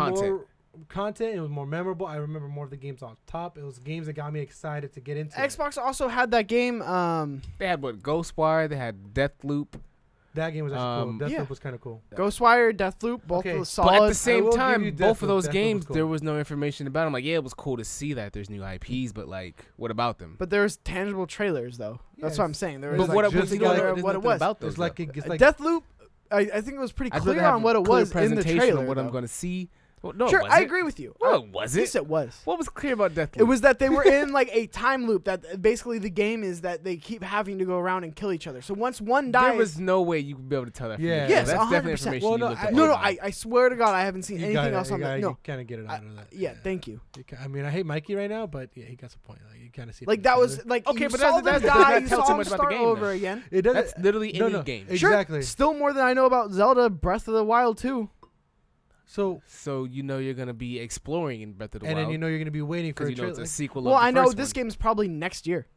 content. It was more memorable. I remember more of the games on top. It was games that got me excited to get into. Xbox also had that game. They had what Ghostwire. They had Deathloop. That game was actually cool. Deathloop yeah. was kind of cool. Ghostwire, Deathloop, both Okay. of the But solid. But at the I same will give time, you both of Deathloop. those Deathloop games, was cool. there was no information about them. Like, yeah, it was cool to see that there's new IPs, but like, what about them? But there's tangible trailers though. That's what I'm saying. There It was was But like what, just you know, like- there's what it nothing was. about those. It's like though. it's like Deathloop. I think it was pretty I'd rather clear have on a what it clear was in the presentation trailer. of what I'm though. going to see. Well, no, Sure, was I it? agree with you. Oh, was it? Yes, it was. What was clear about Deathloop? It was that they were in like a time loop. That basically the game is that they keep having to go around and kill each other. So once one dies, There was no way you could be able to tell that. From Yeah. the Yes, video. That's 100%. definitely information Well, you no, looked I- up no, online. I swear to God, I haven't seen you anything gotta- else on you that. gotta- No, you kind of get it out of that. yeah, thank you. I mean, I hate Mikey right now, but yeah, he got some point. Like you kind of see. it Like from that the was trailer. like Okay, you but saw that them does die, not you tell saw too them much about the start game, over though. again. It doesn't. That's literally no, any no, game. Exactly. Sure, still more than I know about Zelda Breath of the Wild 2. So you know you're gonna be exploring in Breath of the and Wild. then you know you're gonna be waiting for because a you know trailer. it's a sequel. Well, of the I know first this one. game's probably next year.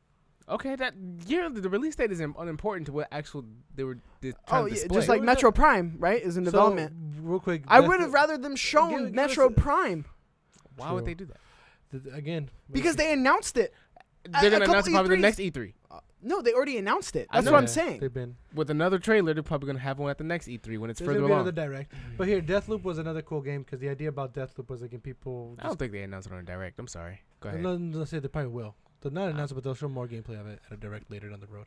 Okay, that year the release date is unimportant to what actual they were trying Oh, to yeah, display. just like Metro Prime, right, is in development. Real quick, I Death- would have rather them shown give us Metro a- Prime Why would True. they do that? Again because they announced it. They're A gonna couple announce it probably the E3s. next E3. No, they already announced it. I That's know. what I'm Yeah, saying. They've been. With another trailer, they're probably gonna have one at the next E3 when it's There's further gonna be along. another direct. But here, Deathloop was another cool game because the idea about Deathloop was like people. I don't think they announced it on a direct. I'm sorry. Go ahead. Let's say they probably will. They'll not announce it, but they'll show more gameplay of it at a direct later down the road.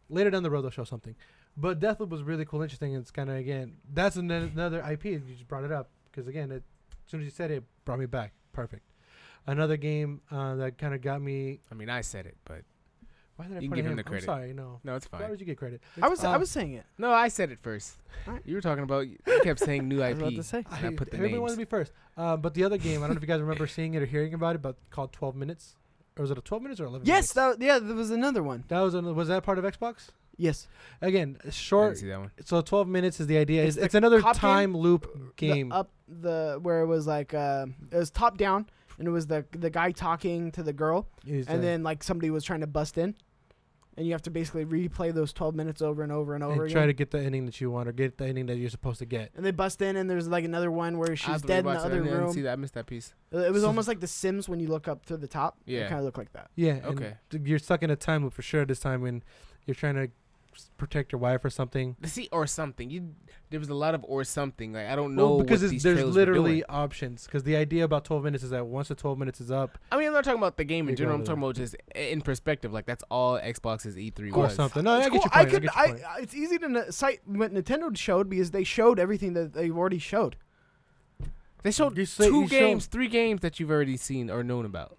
Later down the road, they'll show something. But Deathloop was really cool, interesting. It's kind of again, that's another IP. You just brought it up because again, as soon as you said it, brought me back. Perfect. Another game that kind of got me. I mean, I said it, but Why did I You can put give him him? the credit. I'm sorry, no. no, it's Why fine. would you get credit? I was fine. saying it. No, I said it first. Alright. You were talking about. You kept saying new I IP. was about to say. And I put the everybody names. wanted to be first. But the other game, I don't know if you guys remember seeing it or hearing about it, but called 12 Minutes. Or was it a 12 minutes or 11 Yes, minutes? there was another one. That was that part of Xbox? Yes. Again, I didn't short. see that one. So 12 minutes is the idea. It's It's the another cop game? time loop game. Where it was like it was top down and it was the guy talking to the girl and then like somebody was trying to bust in. And you have to basically replay those 12 minutes over and over and over again. try to get the ending that you want or get the ending that you're supposed to get. And they bust in, and there's like another one where I she's have to dead in the rewatch it. other I didn't room. see that. I missed that piece. It was So- almost like The Sims when you look up to the top. Yeah. It kind of looked like that. Yeah. and Okay. You're stuck in a time loop for sure this time when you're trying to protect your wife or something. See, or something. There was a lot of or something. Like I don't know Well, because what these there's trailers were literally doing. options. Because the idea about 12 minutes is that once the 12 minutes is up, I mean, I'm not talking about the game in You general. go I'm talking about just in perspective. Like that's all Xbox's E3 or was. something. No, I It's get your cool. point. I get your point. It's easy to cite what Nintendo showed because they showed everything that they've already showed. They showed You say- two you show- games, 3 games that you've already seen or known about.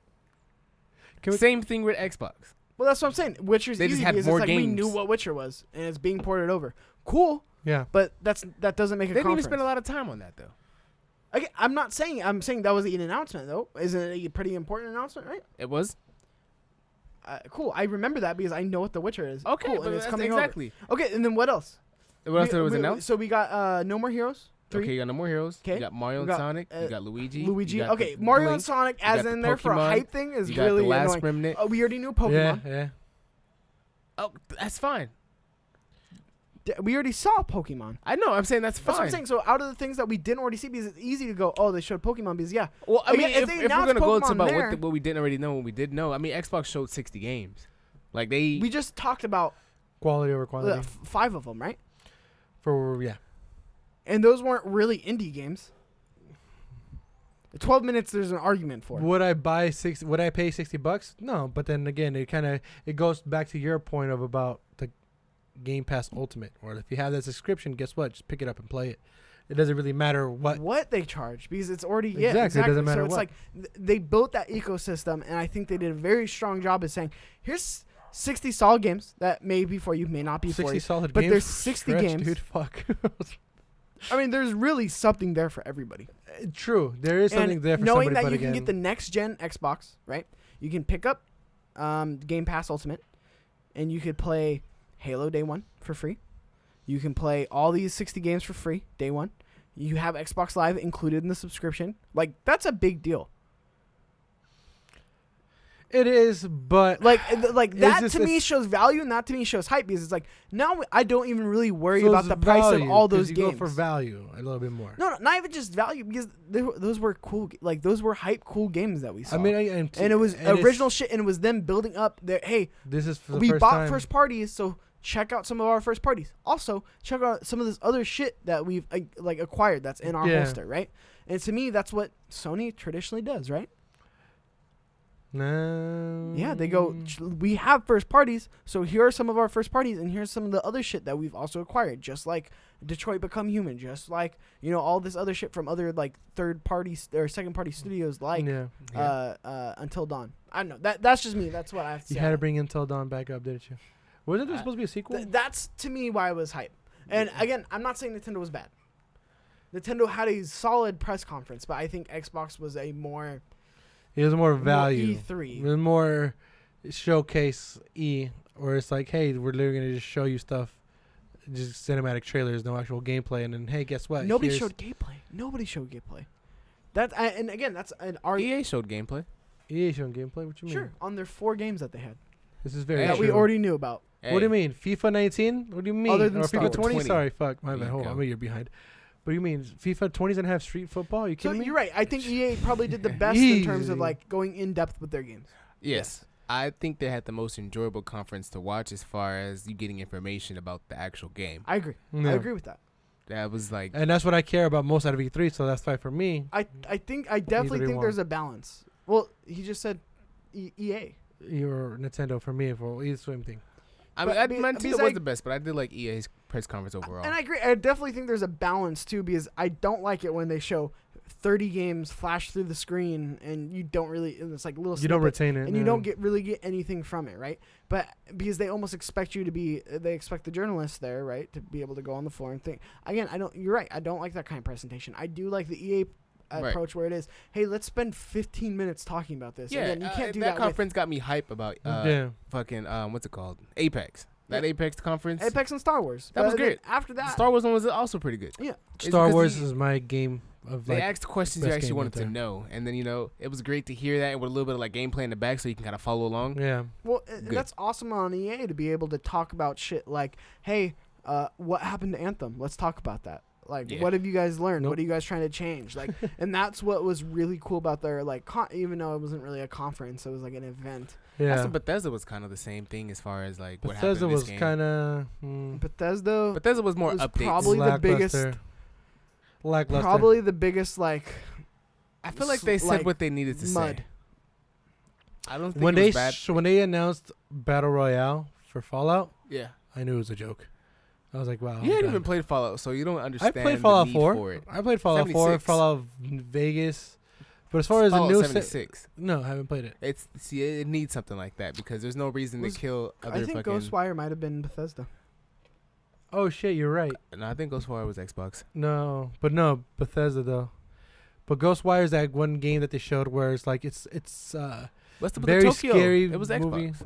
Can we- Same thing with Xbox. Well, that's what I'm saying. Witcher's They just easy had because more it's like we games. knew what Witcher was, and it's being ported over. Cool, Yeah. but that doesn't make a They didn't even conference. spend a lot of time on that though. I'm not saying. I'm saying that was an announcement though. Isn't it a pretty important announcement, right? It was Cool. I remember that because I know what The Witcher is. okay, cool, but and it's that's coming exactly. over. Okay, and then what else? What else there was announced? So we got No More Heroes 3. Okay, you got No More Heroes. 'Kay. You got Mario We and got, Sonic. You got Luigi. Luigi. You got Okay, the Mario and Link, Sonic you as got the in there for a Pokemon, hype thing is You got really the Last annoying. Remnant. Oh, we already knew Pokemon. Yeah. Oh, that's fine. We already saw Pokemon. I know. I'm saying that's fine. That's what I'm saying. So out of the things that we didn't already see, because it's easy to go, oh, they showed Pokemon because Well, I Again, mean, if if they we're announced gonna go into Pokemon about there- what we didn't already know, what we did know. I mean, Xbox showed 60 games. Like they. we just talked about Quality over quantity. 5 of them, right? Yeah. And those weren't really indie games. 12 minutes, there's an argument for. Would I pay $60? No, but then again, it goes back to your point of about the Game Pass Ultimate, or if you have that subscription, guess what? Just pick it up and play it. It doesn't really matter what. They charge because it's already Exactly, it doesn't matter So it's what. like they built that ecosystem, and I think they did a very strong job of saying, here's 60 solid games that may be for you, may not be for 60 you. solid But games. there's 60 Stretch, games. dude. Fuck. I mean, there's really something there for everybody. True, there is something And there for knowing somebody. that But you again, can get the next gen Xbox, right? You can pick up Game Pass Ultimate, and you could play Halo day one for free. You can play all these 60 games for free day one. You have Xbox Live included in the subscription. Like, that's a big deal. it is, but Like that just- to me it's- shows value, and that to me shows hype, because it's like now I don't even really worry so about it's the price of value, all 'cause those you games. go for value a little bit more. No, not even just value, because those were cool. Like, those were hype, cool games that we saw. I mean, and it was it's- original shit, and it was them building up their, hey, This is for the we first bought time. first parties, so check out some of our first parties. Also, check out some of this other shit that we've like acquired that's in our Yeah. holster, right? And to me, that's what Sony traditionally does, right? No. Yeah, they go, we have first parties, so here are some of our first parties, and here's some of the other shit that we've also acquired, just like Detroit Become Human, just like, all this other shit from other, like, third party or second party studios, like Until Dawn. I don't know. That's just me. That's what I have to You say. had to bring Until Dawn back up, didn't you? Wasn't there supposed to be a sequel? That's, to me, why it was hype. And, again, I'm not saying Nintendo was bad. Nintendo had a solid press conference, but I think Xbox was a more... It was more value. E3. It was more showcase where it's like, hey, we're literally gonna just show you stuff, just cinematic trailers, no actual gameplay, and then hey, guess what? Nobody Here's- showed gameplay. And again, that's an argument. EA showed gameplay. EA showing gameplay. What you mean? Sure, on their 4 games that they had This is very Hey, that true. we already knew about. What do you mean? FIFA 19? What do you mean? Other than or Star FIFA Wars. 20? 20. Sorry, fuck. My There bad. you Hold on, go. I'm a year behind. But you mean FIFA 20 doesn't have Street Football? Are you So kidding me? you're right. I think EA probably did the best in terms of Easy. like going in depth with their games. Yes. I think they had the most enjoyable conference to watch as far as you getting information about the actual game. I agree. Yeah. I agree with that. That was like, And that's what I care about most out of E3. So that's why for me, I definitely E3 think won. there's a balance. Well, he just said EA. your Nintendo for me for either same thing. I mean, But Nintendo because was the best, but I did like EA's press conference overall. And I agree. I definitely think there's a balance too, because I don't like it when they show 30 games flash through the screen and you don't really. And it's like little. You don't snippets, retain it, and you yeah. don't really get anything from it, right? But because they almost expect you to be, they expect the journalists there, right, to be able to go on the floor and think. Again, I don't. You're right. I don't like that kind of presentation. I do like the EA approach where it is, hey, let's spend 15 minutes talking about this. Yeah, Again, you can't do that that. conference got me hype about fucking what's it called? Apex. That Apex conference. Apex and Star Wars. That was But then great. After that, The Star Wars one was also pretty good. yeah. Star because Wars is my game of They like. asked questions you best actually game wanted out to there. know, and then it was great to hear that with a little bit of like gameplay in the back, so you can kind of follow along. Yeah. Well, Good. that's awesome on EA to be able to talk about shit like, hey, what happened to Anthem? Let's talk about that. Like, Yeah. what have you guys learned? Nope. What are you guys trying to change? Like, and that's what was really cool about their like, even though it wasn't really a conference, it was like an event. Yeah. Bethesda was kind of the same thing as far as like what Bethesda happened in this was game. kind of Bethesda was more was updates. probably the biggest, lackluster. probably the biggest like. I feel like they said like what they needed to mud. say. I don't think When it they was bad. when they announced Battle Royale for Fallout, Yeah. I knew it was a joke. I was like, wow. You I'm hadn't done. even played Fallout, so you don't I understand played the Fallout need 4. for it. I played Fallout 4, 76. Fallout Vegas. But as far as the Fallout new 76. no, I haven't played it. It needs something like that because there's no reason Was- to kill other I think fucking. Ghostwire might have been Bethesda. Oh shit, you're right. No, I think Ghostwire was Xbox. No, Bethesda though. But Ghostwire is that one game that they showed where it's like it's What's the very Tokyo? scary It was movie. Xbox.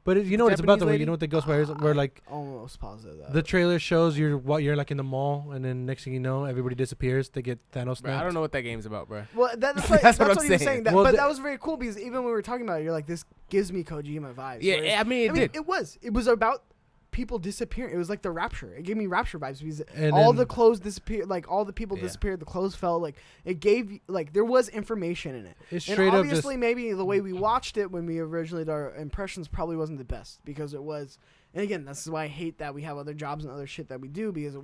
But you know what it's about Japanese the way lady? you know what the Ghostwire is where like Almost positive that. the trailer shows you're like in the mall and then next thing you know everybody disappears. They get Thanos. Bro, I don't know what that game's about, bro. Well, that's That's what what I'm he was saying. saying. That, Well, but the- that was very cool because even when we were talking about it, you're like, this gives me Kojima vibes. Yeah, Whereas- I mean, it did. It was. It was about people disappearing. It was like the Rapture. It gave me Rapture vibes because And all then- the clothes disappeared. Like all the people Yeah. disappeared. The clothes fell. Like it gave like there was information in it. It's And straight up just obviously, maybe the way we watched it when we originally did our impressions probably wasn't the best because it was. And again, this is why I hate that we have other jobs and other shit that we do because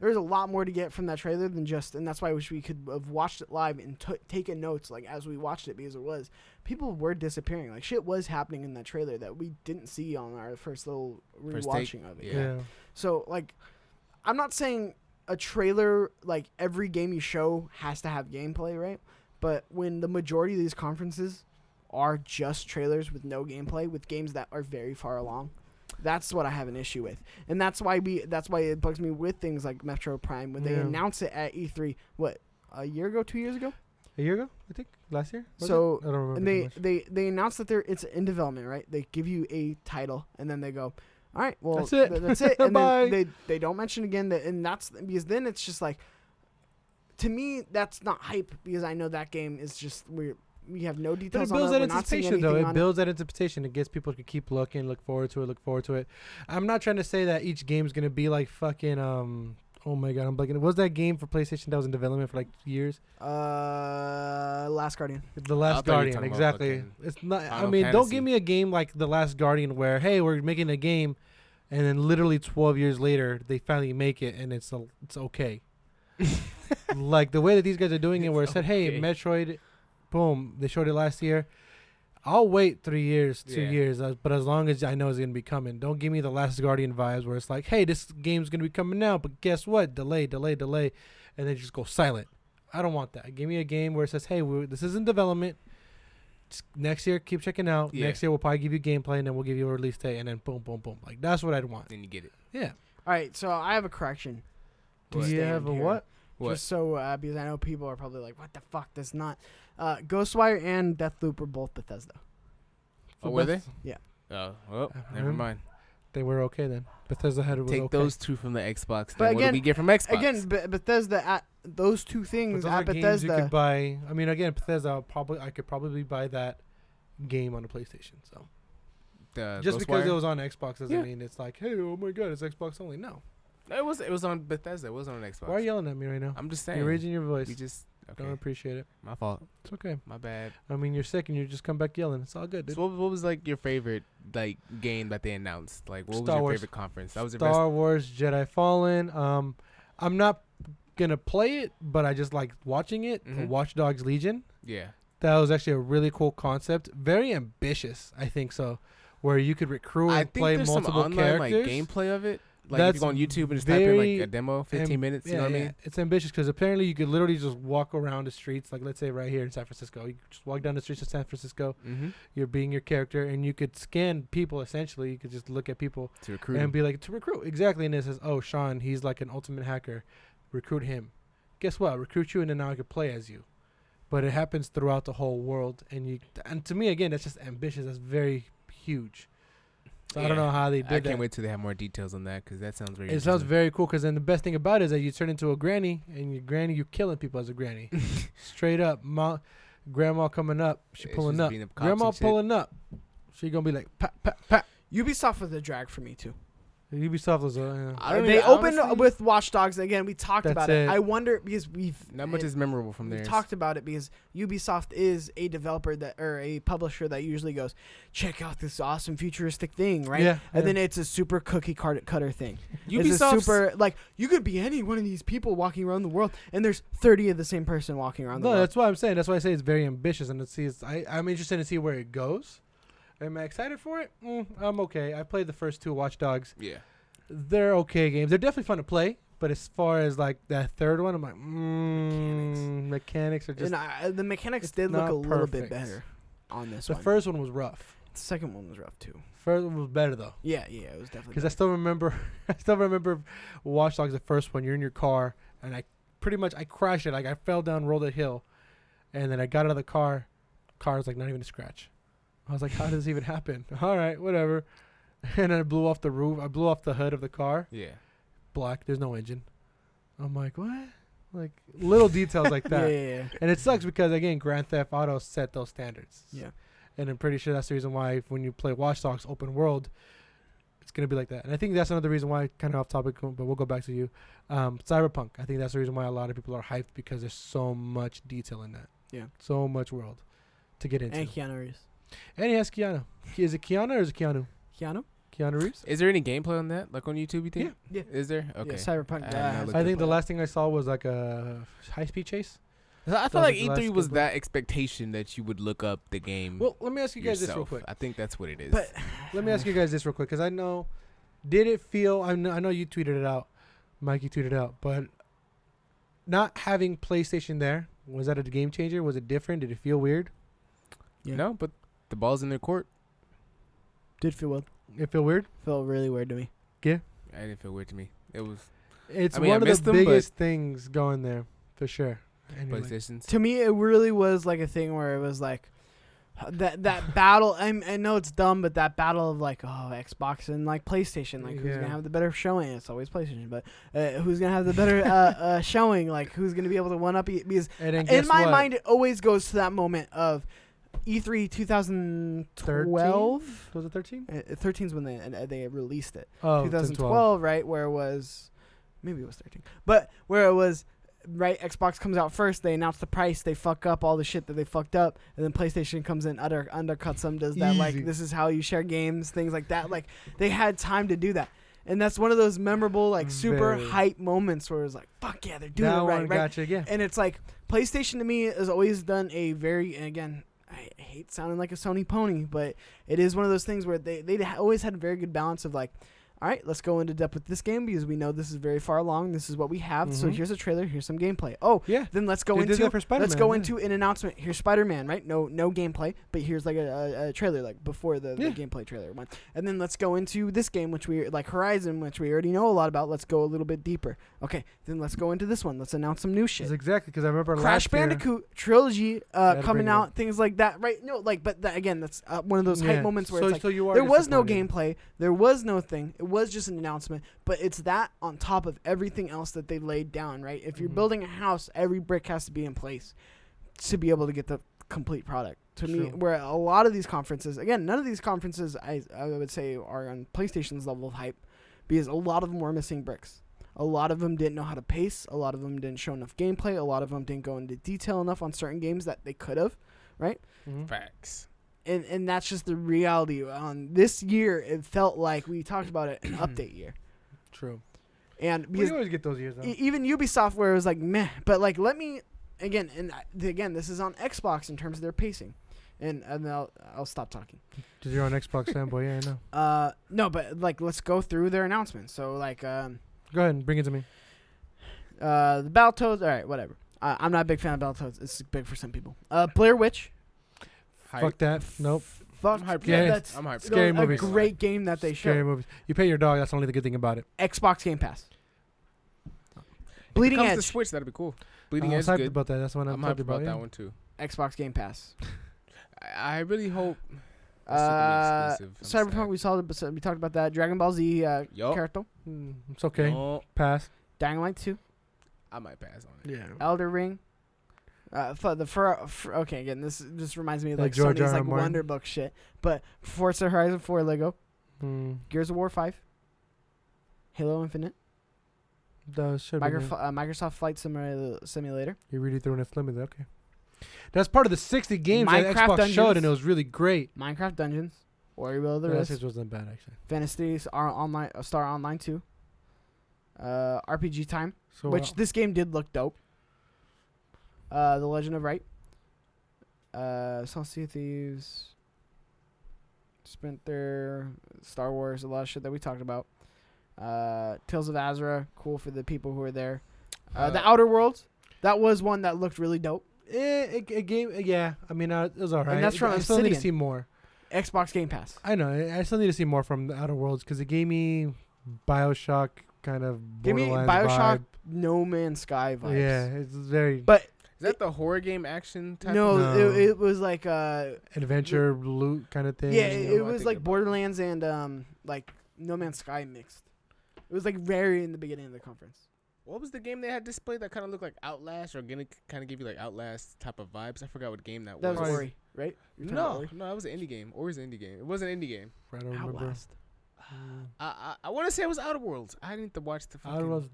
there's a lot more to get from that trailer than just, and that's why I wish we could have watched it live and taken notes like as we watched it because people were disappearing. Like shit was happening in that trailer that we didn't see on our first little First take, rewatching of it. yeah. So like, I'm not saying a trailer like every game you show has to have gameplay, right? But when the majority of these conferences are just trailers with no gameplay, with games that are very far along, that's what I have an issue with, and that's why it bugs me with things like Metro Prime when they Yeah. announce it at E3. What, a year ago, 2 years ago? a year ago, I think last year. Was So, it? I don't remember. And too much. they announced that it's in development, right? They give you a title, and then they go, all right, well, That's it. that's it. And Bye. then they don't mention again that, and that's because then it's just like, to me, that's not hype because I know that game is just we have no But details it on builds it. that We're not seeing anticipation, though. anything It on builds that anticipation. It gets people to keep looking, look forward to it. I'm not trying to say that each game's gonna be like fucking Oh my god, I'm blanking. What was that game for PlayStation that was in development for like years? Last Guardian. The Last thought you were Guardian, talking about exactly. fucking It's not. I Final mean, don't Fantasy. give me a game like The Last Guardian where hey, we're making a game, and then literally 12 years later they finally make it and it's okay. Like the way that these guys are doing it, where it said, hey, okay. Metroid, boom, they showed it last year. I'll wait 3 years, 2 Yeah. years, but as long as I know it's gonna be coming, don't give me the Last Guardian vibes where it's like, hey, this game's gonna be coming out, but guess what? Delay, and then just go silent. I don't want that. Give me a game where it says, hey, this is in development. Next year, keep checking out. Yeah. Next year, we'll probably give you gameplay, and then we'll give you a release date, and then boom, boom, boom. Like that's what I'd want. Then you get it. Yeah. All right, so I have a correction. to Do you stand have a here. what? What? Just so because I know people are probably like, "What the fuck?" That's not. Ghostwire and Deathloop are both Bethesda. Oh, were they? Yeah. Oh, well, Uh, never mind. They were okay then. Bethesda had it was Take okay. those two from the Xbox. But Then what do again- we get from Xbox? Again, Bethesda at those two But things those at are games you Bethesda. could buy. I mean, again, Bethesda. I could probably buy that game on a PlayStation. So just because it was on Xbox doesn't Yeah. mean it's like, hey, oh my god, it's Xbox only. No. it was on Bethesda. It wasn't on Xbox. Why are you yelling at me right now? I'm just saying. You're raising your voice. We just Okay. Don't appreciate it. My fault. It's okay. My bad. I mean, you're sick and you just come back yelling. It's all good, dude. So what was like your favorite like game that they announced? Like what was Star your Wars. favorite conference? That was your Star Wars Jedi Fallen. I'm not gonna play it, but I just like watching it. Mhm. Watch Dogs Legion. Yeah. That was actually a really cool concept. Very ambitious, I think so. Where you could recruit I and think play there's some multiple online like characters. gameplay of it. Like if That's you go on YouTube and just type in very like a demo, 15 minutes. You know what I mean? It's ambitious because apparently you could literally just walk around the streets, like let's say right here in San Francisco. You could just walk down the streets of San Francisco. Mm-hmm. You're being your character, and you could scan people. Essentially, you could just look at people To recruit. and be like, to recruit. Exactly. And it says, oh, Shawn, he's like an ultimate hacker. Recruit him. Guess what? Recruit you, and then now I could play as you. But it happens throughout the whole world, and to me, again, that's just ambitious. That's very huge. So I don't know how they did I that. can't wait till they have more details on that because that sounds very. It sounds interesting. very cool because then the best thing about it is that you turn into a granny, and your granny, you're killing people as a granny. Straight up. Grandma coming up. She Yeah, pulling she's up. beating up cops Grandma and shit. pulling up. She going to be like, pat, pat, pat. Ubisoft was a drag for me too. Ubisoft was, yeah. I don't They even- opened honestly, with Watch Dogs again. We talked That's about it. it. I wonder because Not much is memorable from there. We've talked about it because Ubisoft is a developer that or a publisher that usually goes, check out this awesome futuristic thing, right? Yeah. And then it's a super cookie cutter thing. It's a Ubisoft's super like you could be any one of these people walking around the world, and there's 30 of the same person walking around the No, world. that's what I'm saying. That's why I say it's very ambitious, and I'm interested to see where it goes. Am I excited for it? I'm okay. I played the first two Watch Dogs. Yeah. They're okay games. They're definitely fun to play, but as far as like that third one, I'm like, mechanics are just. And the mechanics it's did look not a little bit perfect. better on this The one. first one was rough. The second one was rough too. First one was better though, Yeah, it was definitely. because I still remember, Watch Dogs the first one. You're in your car, and I crashed it. Like I fell down, rolled a hill, and then I got out of the car. Car's like not even a scratch. I was like, how does this even happen? All right, whatever. And I blew off the roof. I blew off the hood of the car. Yeah. Black. There's no engine. I'm like, what? Like little details like that. Yeah. And it sucks because again, Grand Theft Auto set those standards. Yeah. And I'm pretty sure that's the reason why when you play Watch Dogs open world, it's gonna be like that. And I think that's another reason why, kind of off topic, but we'll go back to you. Cyberpunk. I think that's the reason why a lot of people are hyped because there's so much detail in that. Yeah. So much world to get into. And Keanu Reeves. And he has Keanu. Is it Keanu or is it Keanu? Keanu? Keanu Reeves? Is there any gameplay on that? Like on YouTube, you think? Yeah. Is there? Okay. Yeah, Cyberpunk. I have not looked I at think the that. last thing I saw was like a high-speed chase. I That feel was like the last E3 was good that expectation that you would look up the game. Well, let me ask you guys this real yourself. quick. I think that's what it is. But Let me ask you guys this real quick, because I know, did it feel? I know you tweeted it out, Mikey tweeted it out, but not having PlayStation there, was that a game changer? Was it different? Did it feel weird? Yeah. No, but the ball's in their court. did feel weird. It feel weird? Felt really weird to me. I didn't feel weird to me. It was It's I mean, I one of missed the them, but- biggest things going there, for sure. And you're like, PlayStation's. To me, it really was like a thing where it was like that battle. I know it's dumb, but that battle of like Xbox and like PlayStation, like who's Yeah. gonna have the better showing? It's always PlayStation, but who's gonna have the better showing? Like who's gonna be able to one up? Because and then in guess my what? mind, it always goes to that moment of E3 2012. Was it 13? 13 is when they released it. Oh, 2012, right? Where it was, maybe it was 13, but where it was, right? Xbox comes out first. They announce the price. They fuck up all the shit that they fucked up, and then PlayStation comes in, undercuts them, does that Easy. like this is how you share games, things like that. Like they had time to do that, and that's one of those memorable, like super Very. hype moments where it's like, fuck yeah, they're doing that it right, one right? gotcha, yeah. And it's like PlayStation to me has always done a very, and again, I hate sounding like a Sony pony, but it is one of those things where they always had a very good balance of like, all right, let's go into depth with this game because we know this is very far along. This is what we have. So Mhm. here's a trailer. Here's some gameplay. Oh, Yeah. then let's go They did into that for Spider-Man, let's go yeah. into an announcement. Here's Spider-Man, right? No gameplay, but here's like a trailer like before the Yeah. gameplay trailer one. And then let's go into this game, which we like Horizon, which we already know a lot about. Let's go a little bit deeper. Okay, then let's go into this one. Let's announce some new shit. It's exactly, because I remember Crash last year- Bandicoot trilogy Gotta coming bring it out, things like that, right? No, like, but again, that's one of those hype Yeah. moments where So- it's like so you are there was no disappointed. gameplay, there was no thing, it was just an announcement, but it's that on top of everything else that they laid down, right? If you're Mhm. building a house, every brick has to be in place to be able to get the complete product. To me, True. where a lot of these conferences, again, none of these conferences I would say are on PlayStation's level of hype because a lot of them were missing bricks. A lot of them didn't know how to pace. A lot of them didn't show enough gameplay. A lot of them didn't go into detail enough on certain games that they could have, right? Mhm. Facts. And that's just the reality. On this year, it felt like we talked about it an update year. True. And We because always get those years though. even Ubisoft, where it was like meh, but like let me again, this is on Xbox in terms of their pacing, and I'll stop talking. Because you're on Xbox fanboy, yeah, I know. No, but like let's go through their announcements. So like Go ahead and bring it to me. the Battletoads, all right, whatever. I'm not a big fan of Battletoads. It's big for some people. Blair Witch, Fuck that. Nope. fuck I'm hyped. Yeah, that's I'm hyped. Scary a movies. great game that they Scary showed. movies. You pay your dog. That's only the good thing about it. Xbox Game Pass. If Bleeding it comes to Edge, Switch, that'd be cool. Bleeding I Edge was is hyped good. about that. That's what I'm I'm hyped about yeah. that one too. Xbox Game Pass. I really hope. that's super exclusive. I'm Cyberpunk, we talked about that. Dragon Ball Z Yup. character. It's okay. No, Pass. Dying Light 2. I might pass on it. Yeah. Elder Ring. Okay, again, this reminds me of Like like George Sony's R. R. like Martin. Wonder Book shit. But Forza Horizon 4 Lego, Gears of War 5, Halo Infinite, That should be. Microsoft Flight Simulator, You really throwing a slim in there. Okay. That's part of the 60 games that Minecraft Xbox showed, Dungeons. and it was really great. Minecraft Dungeons, Ori Will of the Yeah, Wisps, this wasn't bad actually. Fantasy Star Online 2, RPG Time, So which this game did look dope. The Legend of Right, Sea of Thieves, Splinter, Star Wars, a lot of shit that we talked about. Tales of Azura, cool for the people who were there. The Outer Worlds, that was one that looked really dope. a game, yeah. I mean, it was alright. that's from I still need to Obsidian. see more. Xbox Game Pass. I know. I still need to see more from the Outer Worlds because it gave me BioShock kind of Give me Borderlands BioShock, vibe. No Man's Sky vibes. Yeah, it's very But Is that the horror game action type? no, No. it was like adventure loot kind of thing. yeah, know it what I was think like about. Borderlands and like No Man's Sky mixed. It was like very in the beginning of the conference. What was the game they had displayed that kind of looked like Outlast or gonna kind of give you like Outlast type of vibes? I forgot what game that That was. was Ori, right? You're talking about No, Ori? no, that was an indie game. Ori's an indie game. It was an indie game. I don't remember. Outlast. I want to say it was Outer Worlds. I didn't watch the fucking. Outer Worlds.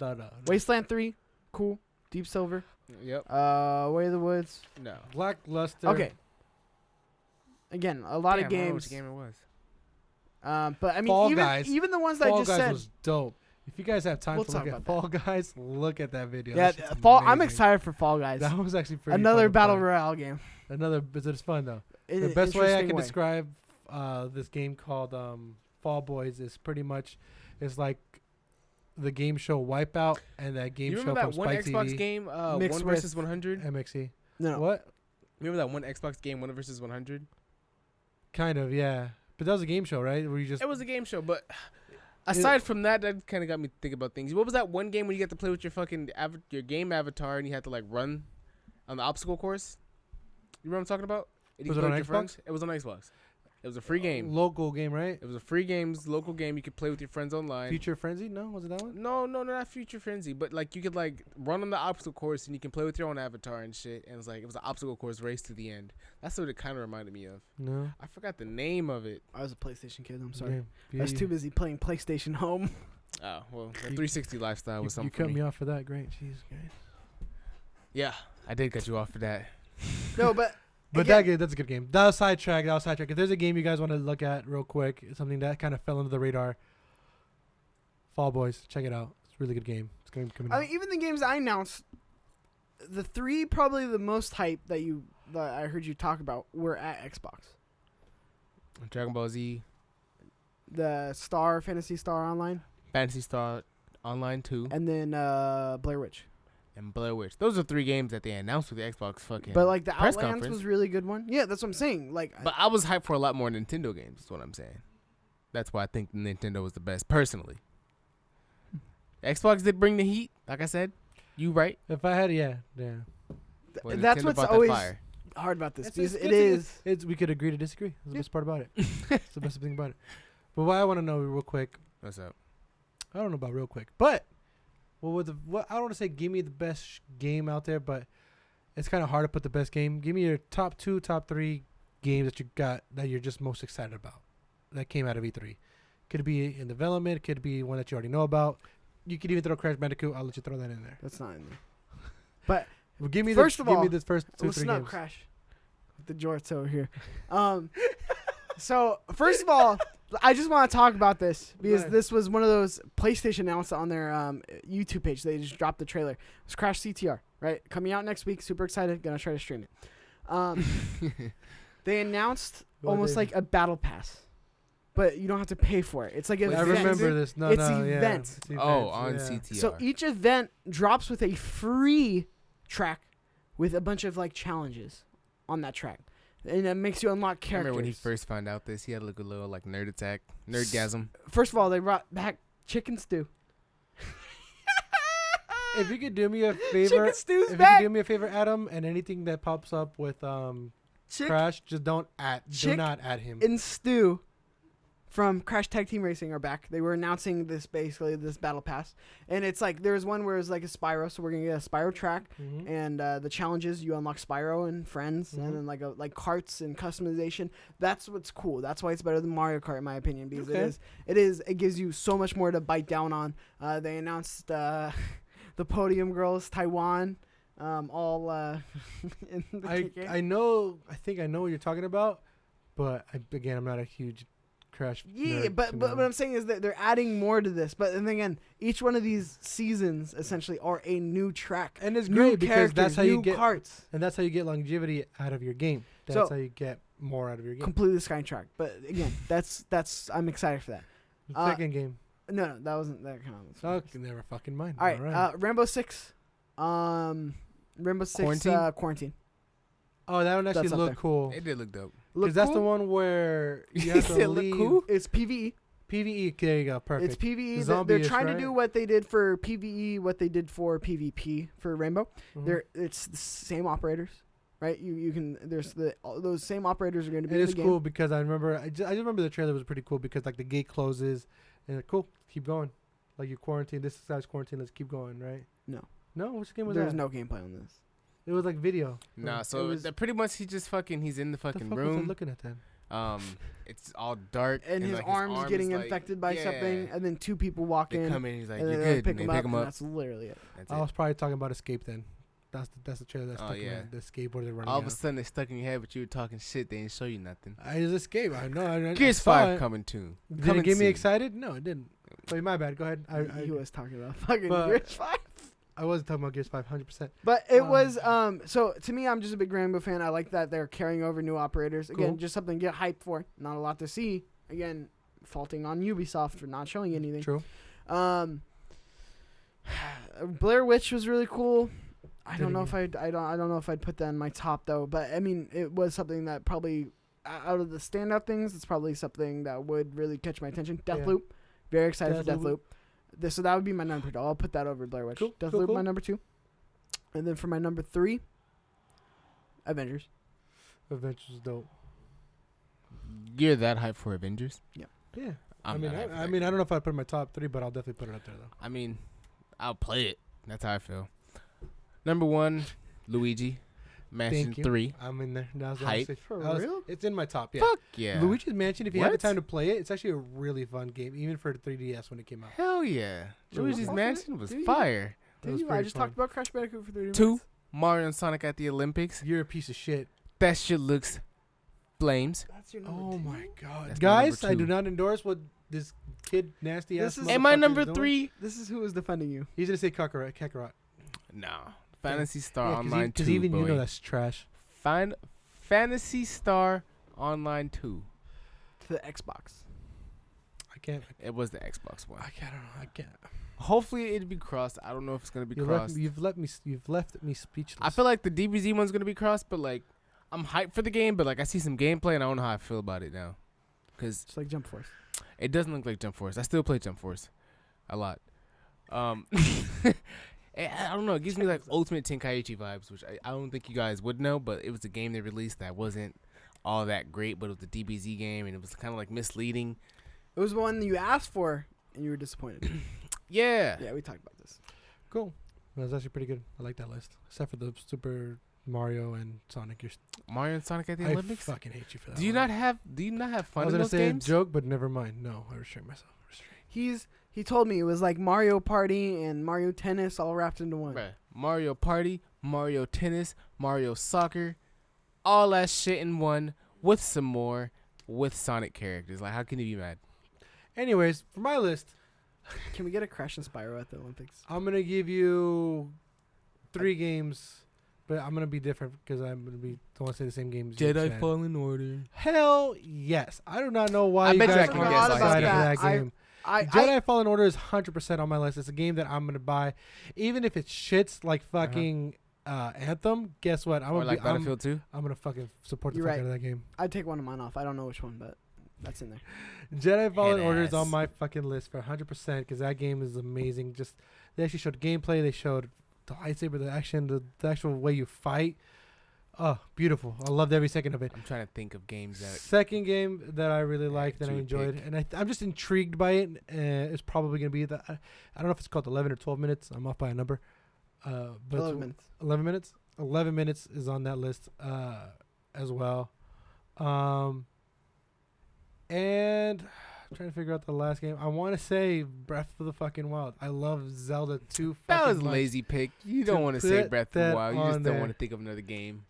Wasteland 3, cool. Deep Silver. Yep. Way of the Woods. No. Lackluster. Okay. Again, a lot Damn, of I don't know games. which game it was. But I mean, Fall even Guys. even the ones that I Fall just Guys said. was dope. If you guys have time We'll to talk look at about Fall Guys, look at that video. Yeah, That shit's Fall. I'm amazing. excited for Fall Guys. That was actually pretty. Another fun to battle play. royale game. Another, but it's fun though. In The an best way I interesting can describe this game called Fall Boys is pretty much is like the game show Wipeout and that game You show remember from that one Spike Xbox TV. game, Mixed 1 with- versus 100? MXE. No. What? Remember that one Xbox game, 1 versus 100? Kind of, yeah. But that was a game show, right? Where you just It was a game show, but aside from that, that kind of got me thinking about things. What was that one game where you got to play with your fucking your game avatar and you had to like run on the obstacle course? You remember what I'm talking about? And you Was could it play on with your friends? It was on Xbox. It was a free game. local game, right? It was a free local game. You could play with your friends online. Future Frenzy? No, was it that one? No, not Future Frenzy, but like you could like run on the obstacle course and you can play with your own avatar and shit. And it was an obstacle course race to the end. That's what it kind of reminded me of. No. I forgot the name of it. I was a PlayStation kid. I'm sorry. Yeah. I was too busy playing PlayStation Home. Oh well, the 360 lifestyle was You something. cut for me off for that. Great. Jeez, guys. Yeah, I did cut you off for that. No, but But again, that's a good game. That was sidetrack. If there's a game you guys want to look at real quick, something that kind of fell under the radar, Fall Boys, check it out. It's a really good game. It's going to be coming I out. mean, even the games I announced, the three probably the most hype that I heard you talk about were at Xbox. Dragon Ball Z, The Fantasy Star Online, Fantasy Star Online 2, and then Blair Witch. and Blair Witch. Those are 3 games that they announced with the Xbox fucking. But like the press Outlands conference. was a really good one. Yeah, that's what I'm saying. Like, But I was hyped for a lot more Nintendo games. Is what I'm saying. That's why I think Nintendo was the best personally. Xbox did bring the heat, like I said. You right? If I had, yeah. Well, that's Nintendo what's brought that always fire. hard about this It's- because it's it good thing is. It's we could agree to disagree. That's the best part about it. It's the best thing about it. But what I want to know real quick, What's up? I don't know about real quick, but what I don't want to say give me the best game out there, but it's kind of hard to put the best game. Give me your top 2, top 3 games that you got that you're just most excited about that came out of E3. Could be in development, could be one that you already know about. You could even throw Crash Bandicoot. I'll let you throw that in there. That's not in there. But Well, give me First of give all, me the first 2-3 listen up, games. Crash. With the jorts over here. So first of all, I just want to talk about this because ahead. this was one of those PlayStation announced on their YouTube page. They just dropped the trailer. It was Crash CTR, right? Coming out next week. Super excited. Gonna try to stream it. They announced Well, almost they- like a battle pass, but you don't have to pay for it. It's like an I event. remember this. No, It's no, yeah. events. It's Oh, events, on yeah. CTR. So each event drops with a free track with a bunch of like challenges on that track. And it makes you unlock I characters. remember when he first found out this, he had like a little like nerd attack, nerdgasm. First of all, they brought back chicken stew. If you could do me a favor, Chicken stew's if you back. could do me a favor, Adam, and anything that pops up with Crash, just do not add him. And Stu from Crash Tag Team Racing are back. They were announcing this battle pass, and it's like there was one where it's like a Spyro, so we're gonna get a Spyro track, Mhm. and the challenges you unlock Spyro and friends, Mhm. and then like carts and customization. That's what's cool. That's why it's better than Mario Kart in my opinion because Okay. it gives you so much more to bite down on. They announced the Podium Girls Taiwan, all in the game. I think I know what you're talking about, but I'm not a huge Crash. Yeah, nerd but to what know. I'm saying is that they're adding more to this. But then again, each one of these seasons essentially are a new track, and it's new great because characters, that's how you new get, carts. and that's how you get longevity out of your game. That's So- how you get more out of your game. Completely Skytrack. But again, that's I'm excited for that. Second game. No, that wasn't that kind of. Oh, never fucking mind. All right, Rainbow Six. Rainbow Six Quarantine. Oh, that one actually That's up looked there. cool. It did look dope. Look Because that's the cool? one where you You have to said look leave. cool? It's PVE. PVE. There you go. Perfect. It's PVE. They're Zombie-ish, trying to right? do what they did for PVE, what they did for PvP for Rainbow. Mhm. It's the same operators, right? You can there's those same operators are going to be It in is the game. cool because I just remember the trailer was pretty cool because like the gate closes and like, cool, keep going. Like you quarantine. This guy's quarantine. Let's keep going, right? No. No, which game was There's that? no gameplay on this. It was like video. Nah, It so was- pretty much he's in the What the fucking fuck was I room. looking at then? It's all dark And his like, arm's arm getting is, like- infected by yeah. something, and then two people walk They in, come in, he's like, and "You're then they good," pick and they him pick up, him and up. that's literally it. That's I it. was probably talking about Escape then. That's the trailer that's Oh, stuck in yeah. my, the skateboard they're running. All of a out. sudden, they stuck in your head, but you were talking shit. They didn't show you nothing. I just Escape. I know. I Gears saw 5 it. coming too. Did Coming it get me soon. excited? No, it didn't. Wait, my bad. Go ahead. He was talking about fucking but- Gears 5. I wasn't talking about Gears 5, 100%. But it was so to me, I'm just a big Rainbow fan. I like that they're carrying over new operators. Again, Cool. just something to get hyped for. Not a lot to see. Again, faulting on Ubisoft for not showing anything. True. Blair Witch was really cool. I Did don't it know if I don't know if I'd put that in my top though. But I mean, it was something that probably out of the standout things, it's probably something that would really catch my attention. Yeah. Deathloop, very excited for Deathloop. Deathloop. So that would be my number 2. I'll put that over Blair Witch. Cool, Deathloop cool. my number 2, and then for my number 3, Avengers. Avengers is dope. You're that hype for Avengers? Yeah. I'm not hyped for I that mean, I game. don't know if I'd put it in my top 3, but I'll definitely put it up there though. I mean, I'll play it. That's how I feel. Number 1, Luigi, Mansion Thank you. 3. I'm in there. That was Hype. honestly- For that was- real? It's in my top. Yeah. Fuck yeah. Luigi's Mansion. If you have the What? time to play it, it's actually a really fun game, even for the 3DS when it came out. Hell yeah. Sure. Luigi's Fuck Mansion it. was Do you? fire. It was I pretty just fun. talked about Crash Bandicoot for 30 2, minutes. Mario and Sonic at the Olympics. You're a piece of shit. That shit looks flames. That's your number Oh 2? my god, That's my guys! number I do 2. not endorse what this kid nasty ass. This is- And my motherfucker number is doing. 3, This is who is defending you. He's gonna say Kakarot. no. Fantasy Star Yeah, Online 2, because even boy. you know that's trash. Find Fantasy Star Online 2. To the Xbox. I can't. It was the Xbox one. I can't. I don't know. I can't. Hopefully it'd be crossed. I don't know if it's gonna be crossed. You've left me speechless. I feel like the DBZ one's gonna be crossed, but like I'm hyped for the game, but like I see some gameplay and I don't know how I feel about it now, because It's like Jump Force. it doesn't look like Jump Force. I still play Jump Force a lot. I don't know. It gives me like Ultimate Tenkaichi vibes, which I don't think you guys would know, but it was a game they released that wasn't all that great, but it was a DBZ game and it was kind of like misleading. It was one that you asked for, and you were disappointed. Yeah. Yeah, we talked about this. cool. That's actually pretty good. I like that list, except for the Super Mario and Sonic. Mario and Sonic at the I Olympics? fucking hate you for that. Do you one. not have I fun was in gonna those say games? a joke, but never mind. No, I restrain myself. He told me it was like Mario Party and Mario Tennis all wrapped into one. Bruh, Mario Party, Mario Tennis, Mario Soccer, all that shit in one with some more with Sonic characters. Like, how can you be mad? Anyways, for my list, Can we get a Crash and Spyro at the Olympics? I'm gonna give you 3 games, but I'm gonna be different because I'm gonna be don't want to say the same games. you said. Fallen Order. Hell yes! I do not know why I you bet you guys I can aren't guess excited for that. that game. I Jedi Fallen Order is 100% on my list. It's a game that I'm gonna buy, even if it shits like fucking Anthem. Guess what? I'm Or gonna like I'm Battlefield 2. gonna fucking support the You're fuck right. out of that game. I'd take one of mine off. I don't know which one, but that's in there. Jedi Fallen Head Order is on ass. my fucking list for 100% because that game is amazing. Just they actually showed gameplay. They showed the lightsaber, the action, the actual way you fight. Oh, beautiful! I loved every second of it. I'm trying to think of games that. Second game that I really liked that I you would enjoyed, pick. and I'm just intrigued by it. It's probably gonna be the I don't know if it's called 11 or 12 minutes. I'm off by a number, but 11 minutes. 11 minutes. 11 minutes is on that list as well. And I'm trying to figure out the last game. I want to say Breath of the fucking Wild. I love Zelda too. That was a much. lazy pick. You to don't want to say put Breath of the that Wild. You just on don't there. want to think of another game.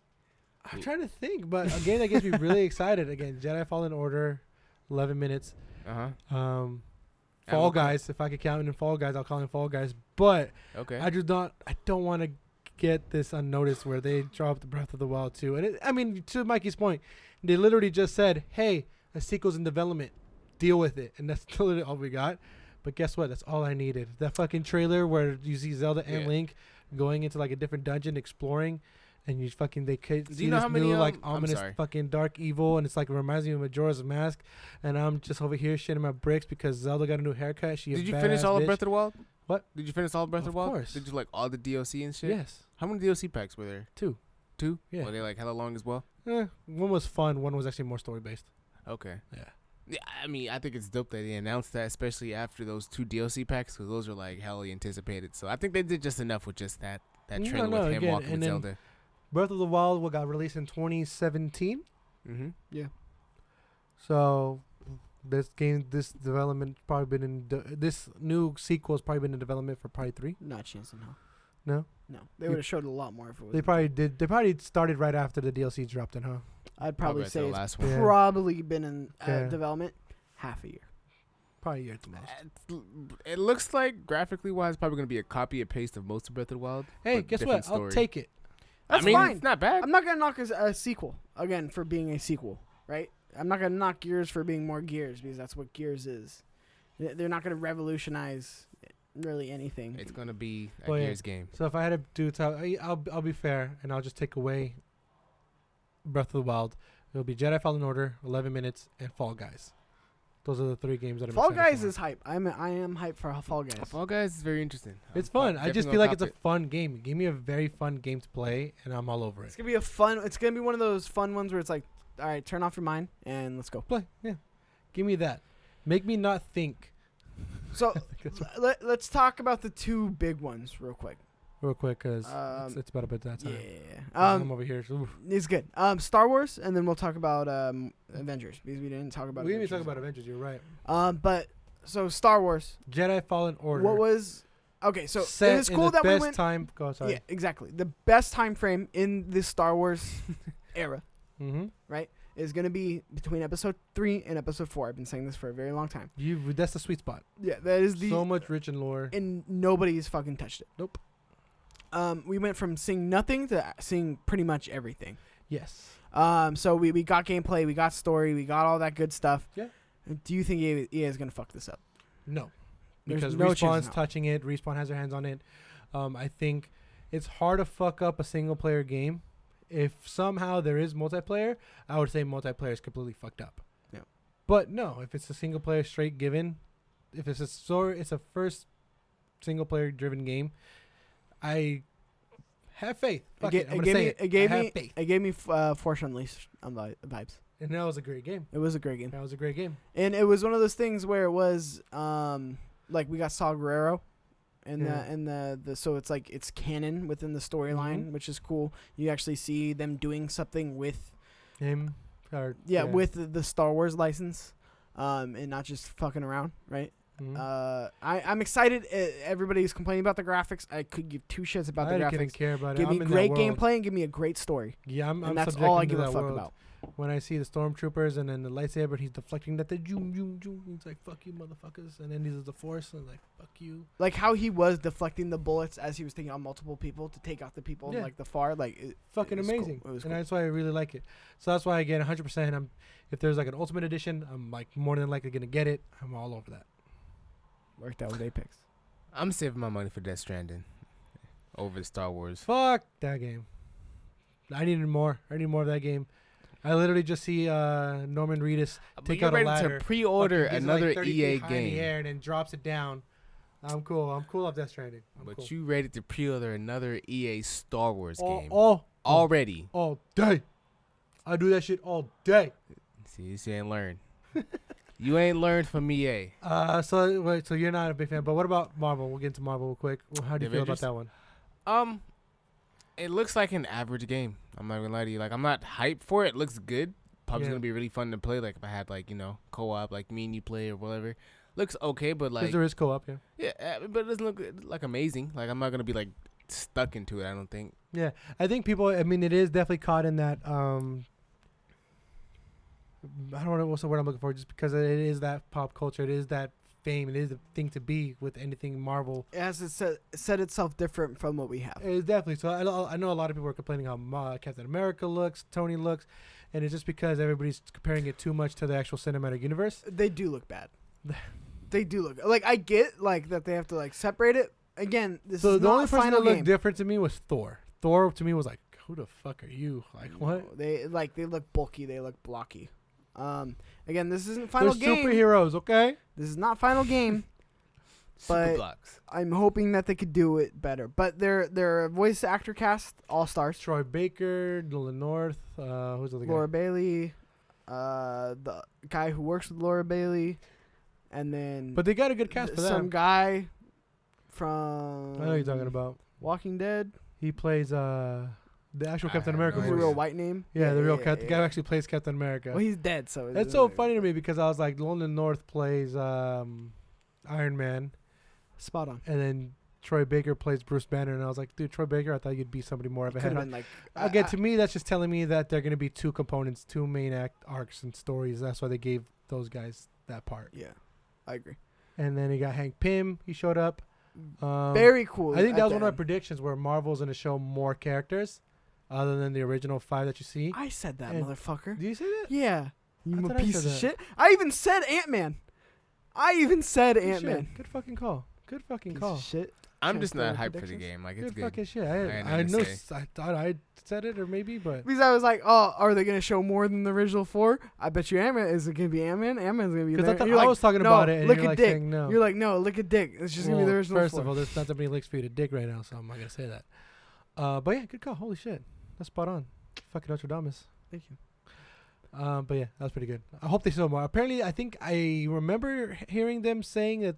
I'm trying to think, but a game that gets me really excited. Again, Jedi Fallen Order, 11 minutes. Uh huh. Fall Guys. If I could count in Fall Guys, I'll call it Fall Guys. But Okay. I don't want to get this unnoticed where they dropped Breath of the Wild 2. And I mean, to Mikey's point, they literally just said, "Hey, a sequel's in development. Deal with it." And that's literally all we got. But guess what? That's all I needed. That fucking trailer where you see Zelda and Yeah. Link going into like a different dungeon, exploring, and you fucking Do see you know this how many, new like I'm ominous sorry. fucking dark evil, and it's like it reminds me of Majora's Mask. And I'm just over here shitting my bricks because Zelda got a new haircut. She Did a you finish badass all of bitch. Breath of the Wild? What? Did you finish all of Breath of the Wild? course. Did you like all the DLC and shit? Yes, How many DLC packs were there? 2. 2? Yeah. Were they like hella long as well? One was fun. One was actually more story based. Okay. Yeah. Yeah, I mean, I think it's dope that they announced that, especially after those 2 DLC packs, because those are like hella anticipated. So I think they did just enough with just that No, trailer no, with him again, walking with and then- Zelda. Breath of the Wild got released in 2017. Mm-hmm. So this development probably been in this new sequel has probably been in development for probably 3. Not a chance in hell. No? No. They would have showed a lot more if it was. They probably did. They probably started right after the DLC dropped in, huh? I'd probably after say the it's last one. Yeah. probably been in Yeah. development half a year. Probably a year at the most. It looks like graphically wise, probably gonna be a copy and paste of most of Breath of the Wild. Hey, but guess different what? I'll story. take it. That's I mean, fine. it's not bad. I'm not gonna knock a sequel again for being a sequel, right? I'm not gonna knock Gears for being more Gears because that's what Gears is. They're not gonna revolutionize really anything. It's gonna be a Well, yeah. Gears game. So if I had to do top, I'll be fair and I'll just take away Breath of the Wild. It'll be Jedi Fallen Order, 11 minutes, and Fall Guys. Those are the 3 games that I'm Fall excited Guys for. is hype. I am hype for Fall Guys. Fall Guys is very interesting. It's I'm fun. I just definitely feel gonna like it's a cop it. fun game. Give me a very fun game to play, and I'm all over It's it. gonna be a fun. It's gonna be one of those fun ones where it's like, all right, turn off your mind and let's go. Play, yeah. Give me that. Make me not think. So let's talk about the 2 big ones real quick. Real quick, because it's about a bit that Yeah. time. I'm over here. So, It's good. Star Wars, and then we'll talk about Avengers because we didn't talk about. we didn't even Avengers. talk about Avengers. You're right. But so Star Wars. Jedi Fallen Order. What was? Okay, so set it was in cool the that we best went. time. Go sorry. Yeah, exactly. The best time frame in the Star Wars era Mm-hmm. is going to be between Episode 3 and Episode 4. I've been saying this for a very long time. That's the sweet spot. Yeah, that is the So much rich in lore. and nobody's fucking touched it. Nope. We went from seeing nothing to seeing pretty much everything. Yes. So we got gameplay, we got story, we got all that good stuff. Yeah. Do you think EA is going to fuck this up? No. There's Because no chance Respawn's in hell. touching it. Respawn has their hands on it. I think it's hard to fuck up a single player game. If somehow there is multiplayer, I would say multiplayer is completely fucked up. Yeah. But no, if it's a single player straight given, if it's a story, it's a first single player driven game. I have faith. Fuck it, I'm gonna say it. It gave I have me faith. it gave me Force Unleashed vibes. And that was a great game. It was a great game, That was a great game. and it was one of those things where it was like we got Saw Gerrera And the so it's like it's canon within the storyline, which is cool. You actually see them doing something with him. Or, with the Star Wars license, and not just fucking around, right? I'm excited. Everybody's complaining about the graphics. I could give two shits about the graphics. I didn't care about it. Give me great gameplay and give me a great story. Yeah, and that's all I give a fuck about. When I see the stormtroopers and then the lightsaber, he's deflecting that. Zoom, zoom, zoom. He's like, "Fuck you, motherfuckers!" And then he's the Force, and like, "Fuck you." Like how he was deflecting the bullets as he was taking out multiple people to take out the people in, like the far. Like fucking amazing. Cool. And that's why I really like it. So that's why again, 100%. If there's like an Ultimate Edition, I'm like more than likely gonna get it. I'm all over that. Worked out with Apex. I'm saving my money for Death Stranding over Star Wars. Fuck that game. I needed more. I need more of that game. I literally just see Norman Reedus take out a ladder. Ready to pre-order another like EA game in game, the air and then drops it down. I'm cool. I'm cool off Death Stranding. But you ready to pre-order another EA Star Wars game already? Already. All day. I do that shit all day. See, you ain't learned. You ain't learned from EA. So you're not a big fan, but what about Marvel? We'll get into Marvel real quick. How do you feel about that one? It looks like an average game. I'm not gonna lie to you. Like, I'm not hyped for it. It looks good. Probably gonna be really fun to play. Like if I had like co-op, like me and you play or whatever. Looks okay, but like there is co-op, yeah. Yeah, but it doesn't look like amazing. Like I'm not gonna be like stuck into it. I don't think. Yeah, I think people. I mean, it is definitely caught in that. I don't know what's the word I'm looking for. Just because it is that pop culture, it is that fame, it is the thing to be with anything Marvel. It has to set itself different from what we have. It is definitely. So I know a lot of people are complaining how Captain America looks, Tony looks, and it's just because everybody's comparing it too much to the actual cinematic universe. They do look bad. They do look like I get like that they have to like separate it. Again, this is the not only person final that looked game. different to me was Thor. Thor to me was like, who the fuck are you? Like what? They look bulky. They look blocky. Again, this isn't final They're game. superheroes, okay? This is not final game. Super But blocks. I'm hoping that they could do it better. But their voice actor cast all stars. Troy Baker, Nolan North, who's the other guy? Laura Bailey, the guy who works with Laura Bailey, and then But they got a good cast for some that. guy from I know who you're talking about. Walking Dead. He plays the actual Captain have America no His voice. real white name. Yeah, the real yeah, Captain. The guy yeah. who actually plays Captain America. Well, he's dead, so That's so funny to me because I was like, Nolan North plays Iron Man, Spot on. and then Troy Baker plays Bruce Banner, and I was like, dude, Troy Baker, I thought you'd be somebody more of a Could head. have been like Again, to me, that's just telling me that they're going to be two components, two main arcs and stories. That's why they gave those guys that part. Yeah, I agree. And then he got Hank Pym. He showed up. Very cool. I think that at was the one of my end. predictions where Marvel's going to show more characters other than the original 5 that you see. I said that, And- motherfucker. Do you see that? Yeah. I You thought a I piece said of that. shit. I even said Ant-Man. Good Ant-Man. shit. Good fucking call. Good fucking Piece call. of shit. I'm just not Transfer hyped for the predictions? game. Like it's Good good. fucking shit. ain't I nothing know. to say. I thought I said it or maybe, but Because I was like, oh, are they going to show more than the original 4? I bet you Ant-Man. Is it going to be Ant-Man? Ant-Man's going to be because there. I thought You're I like, was talking no, about it, and look you're at like Dick. saying no. You're like, no, look at Dick. It's just going to be the original first 4. of all, there's not that many links for you to dig right now, so I'm not gonna say that. But yeah, good call. Holy shit, that's spot on. Fucking Nostradamus. Thank you. But yeah, that was pretty good. I hope they show more. Apparently, I think I remember hearing them saying that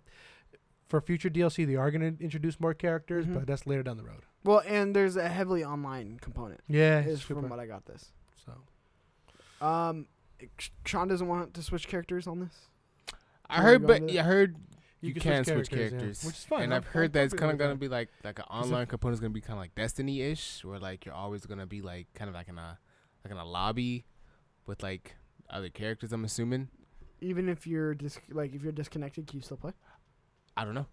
for future DLC they are gonna introduce more characters, Mhm. but that's later down the road. Well, and there's a heavily online component. Yeah, Is super. from what I got this. So Shawn doesn't want to switch characters on this. I Oh, heard, you but got it? I heard you can can switch switch characters, characters, yeah. Which is fine. And I'm- I've heard I'm that it's comfortable kind of with gonna that. be like an online component is gonna be kind of like Destiny-ish, where like you're always gonna be like kind of like in a lobby with like other characters. I'm assuming. Even if you're if you're disconnected, can you still play? I don't know.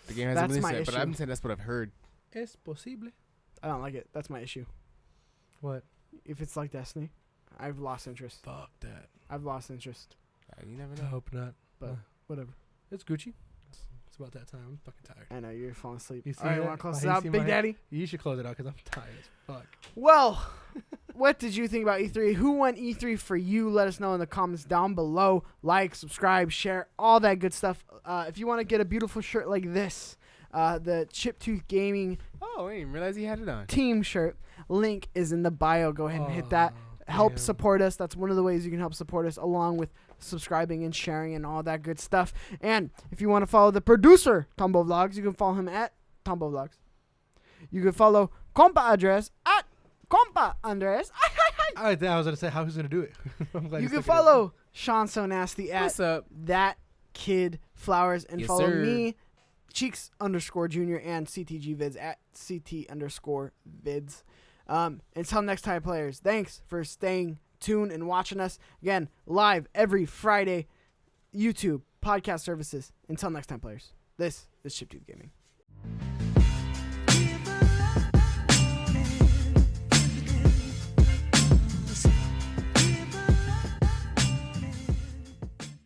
The game hasn't That's been my said, but issue. I'm saying that's what I've heard. es posible. I don't like it. That's my issue. What? If it's like Destiny, I've lost interest. Fuck that. I've lost interest. You never I know. hope not. But whatever. It's Gucci. It's about that time. I'm fucking tired. I know you're falling asleep. You see All right, that? want to close You it out, see Big my- Daddy? You should close it out because I'm tired as fuck. Well, what did you think about E3? Who won E3 for you? Let us know in the comments down below. Like, subscribe, share, all that good stuff. If you want to get a beautiful shirt like this, the Chiptooth Gaming Oh, I didn't even realize he had it on. team shirt, link is in the bio. Go ahead and hit that. Help Damn. support us. That's one of the ways you can help support us, along with subscribing and sharing and all that good stuff. And if you want to follow the producer, Tambo Vlogs, you can follow him at Tambo Vlogs. You can follow Compa Andres at Compa Andres. I was going to say, how he's going to do it. I'm glad You he's can thinking of it. follow Shawn So Nasty at What's up? That Kid Flowers, and Yes, follow sir. me, Cheeks_Junior, and CTG Vids at CT_Vids. Until next time, players, thanks for staying tuned and watching us. Again, live every Friday, YouTube, podcast services. Until next time, players, this is Chiptooth Gaming.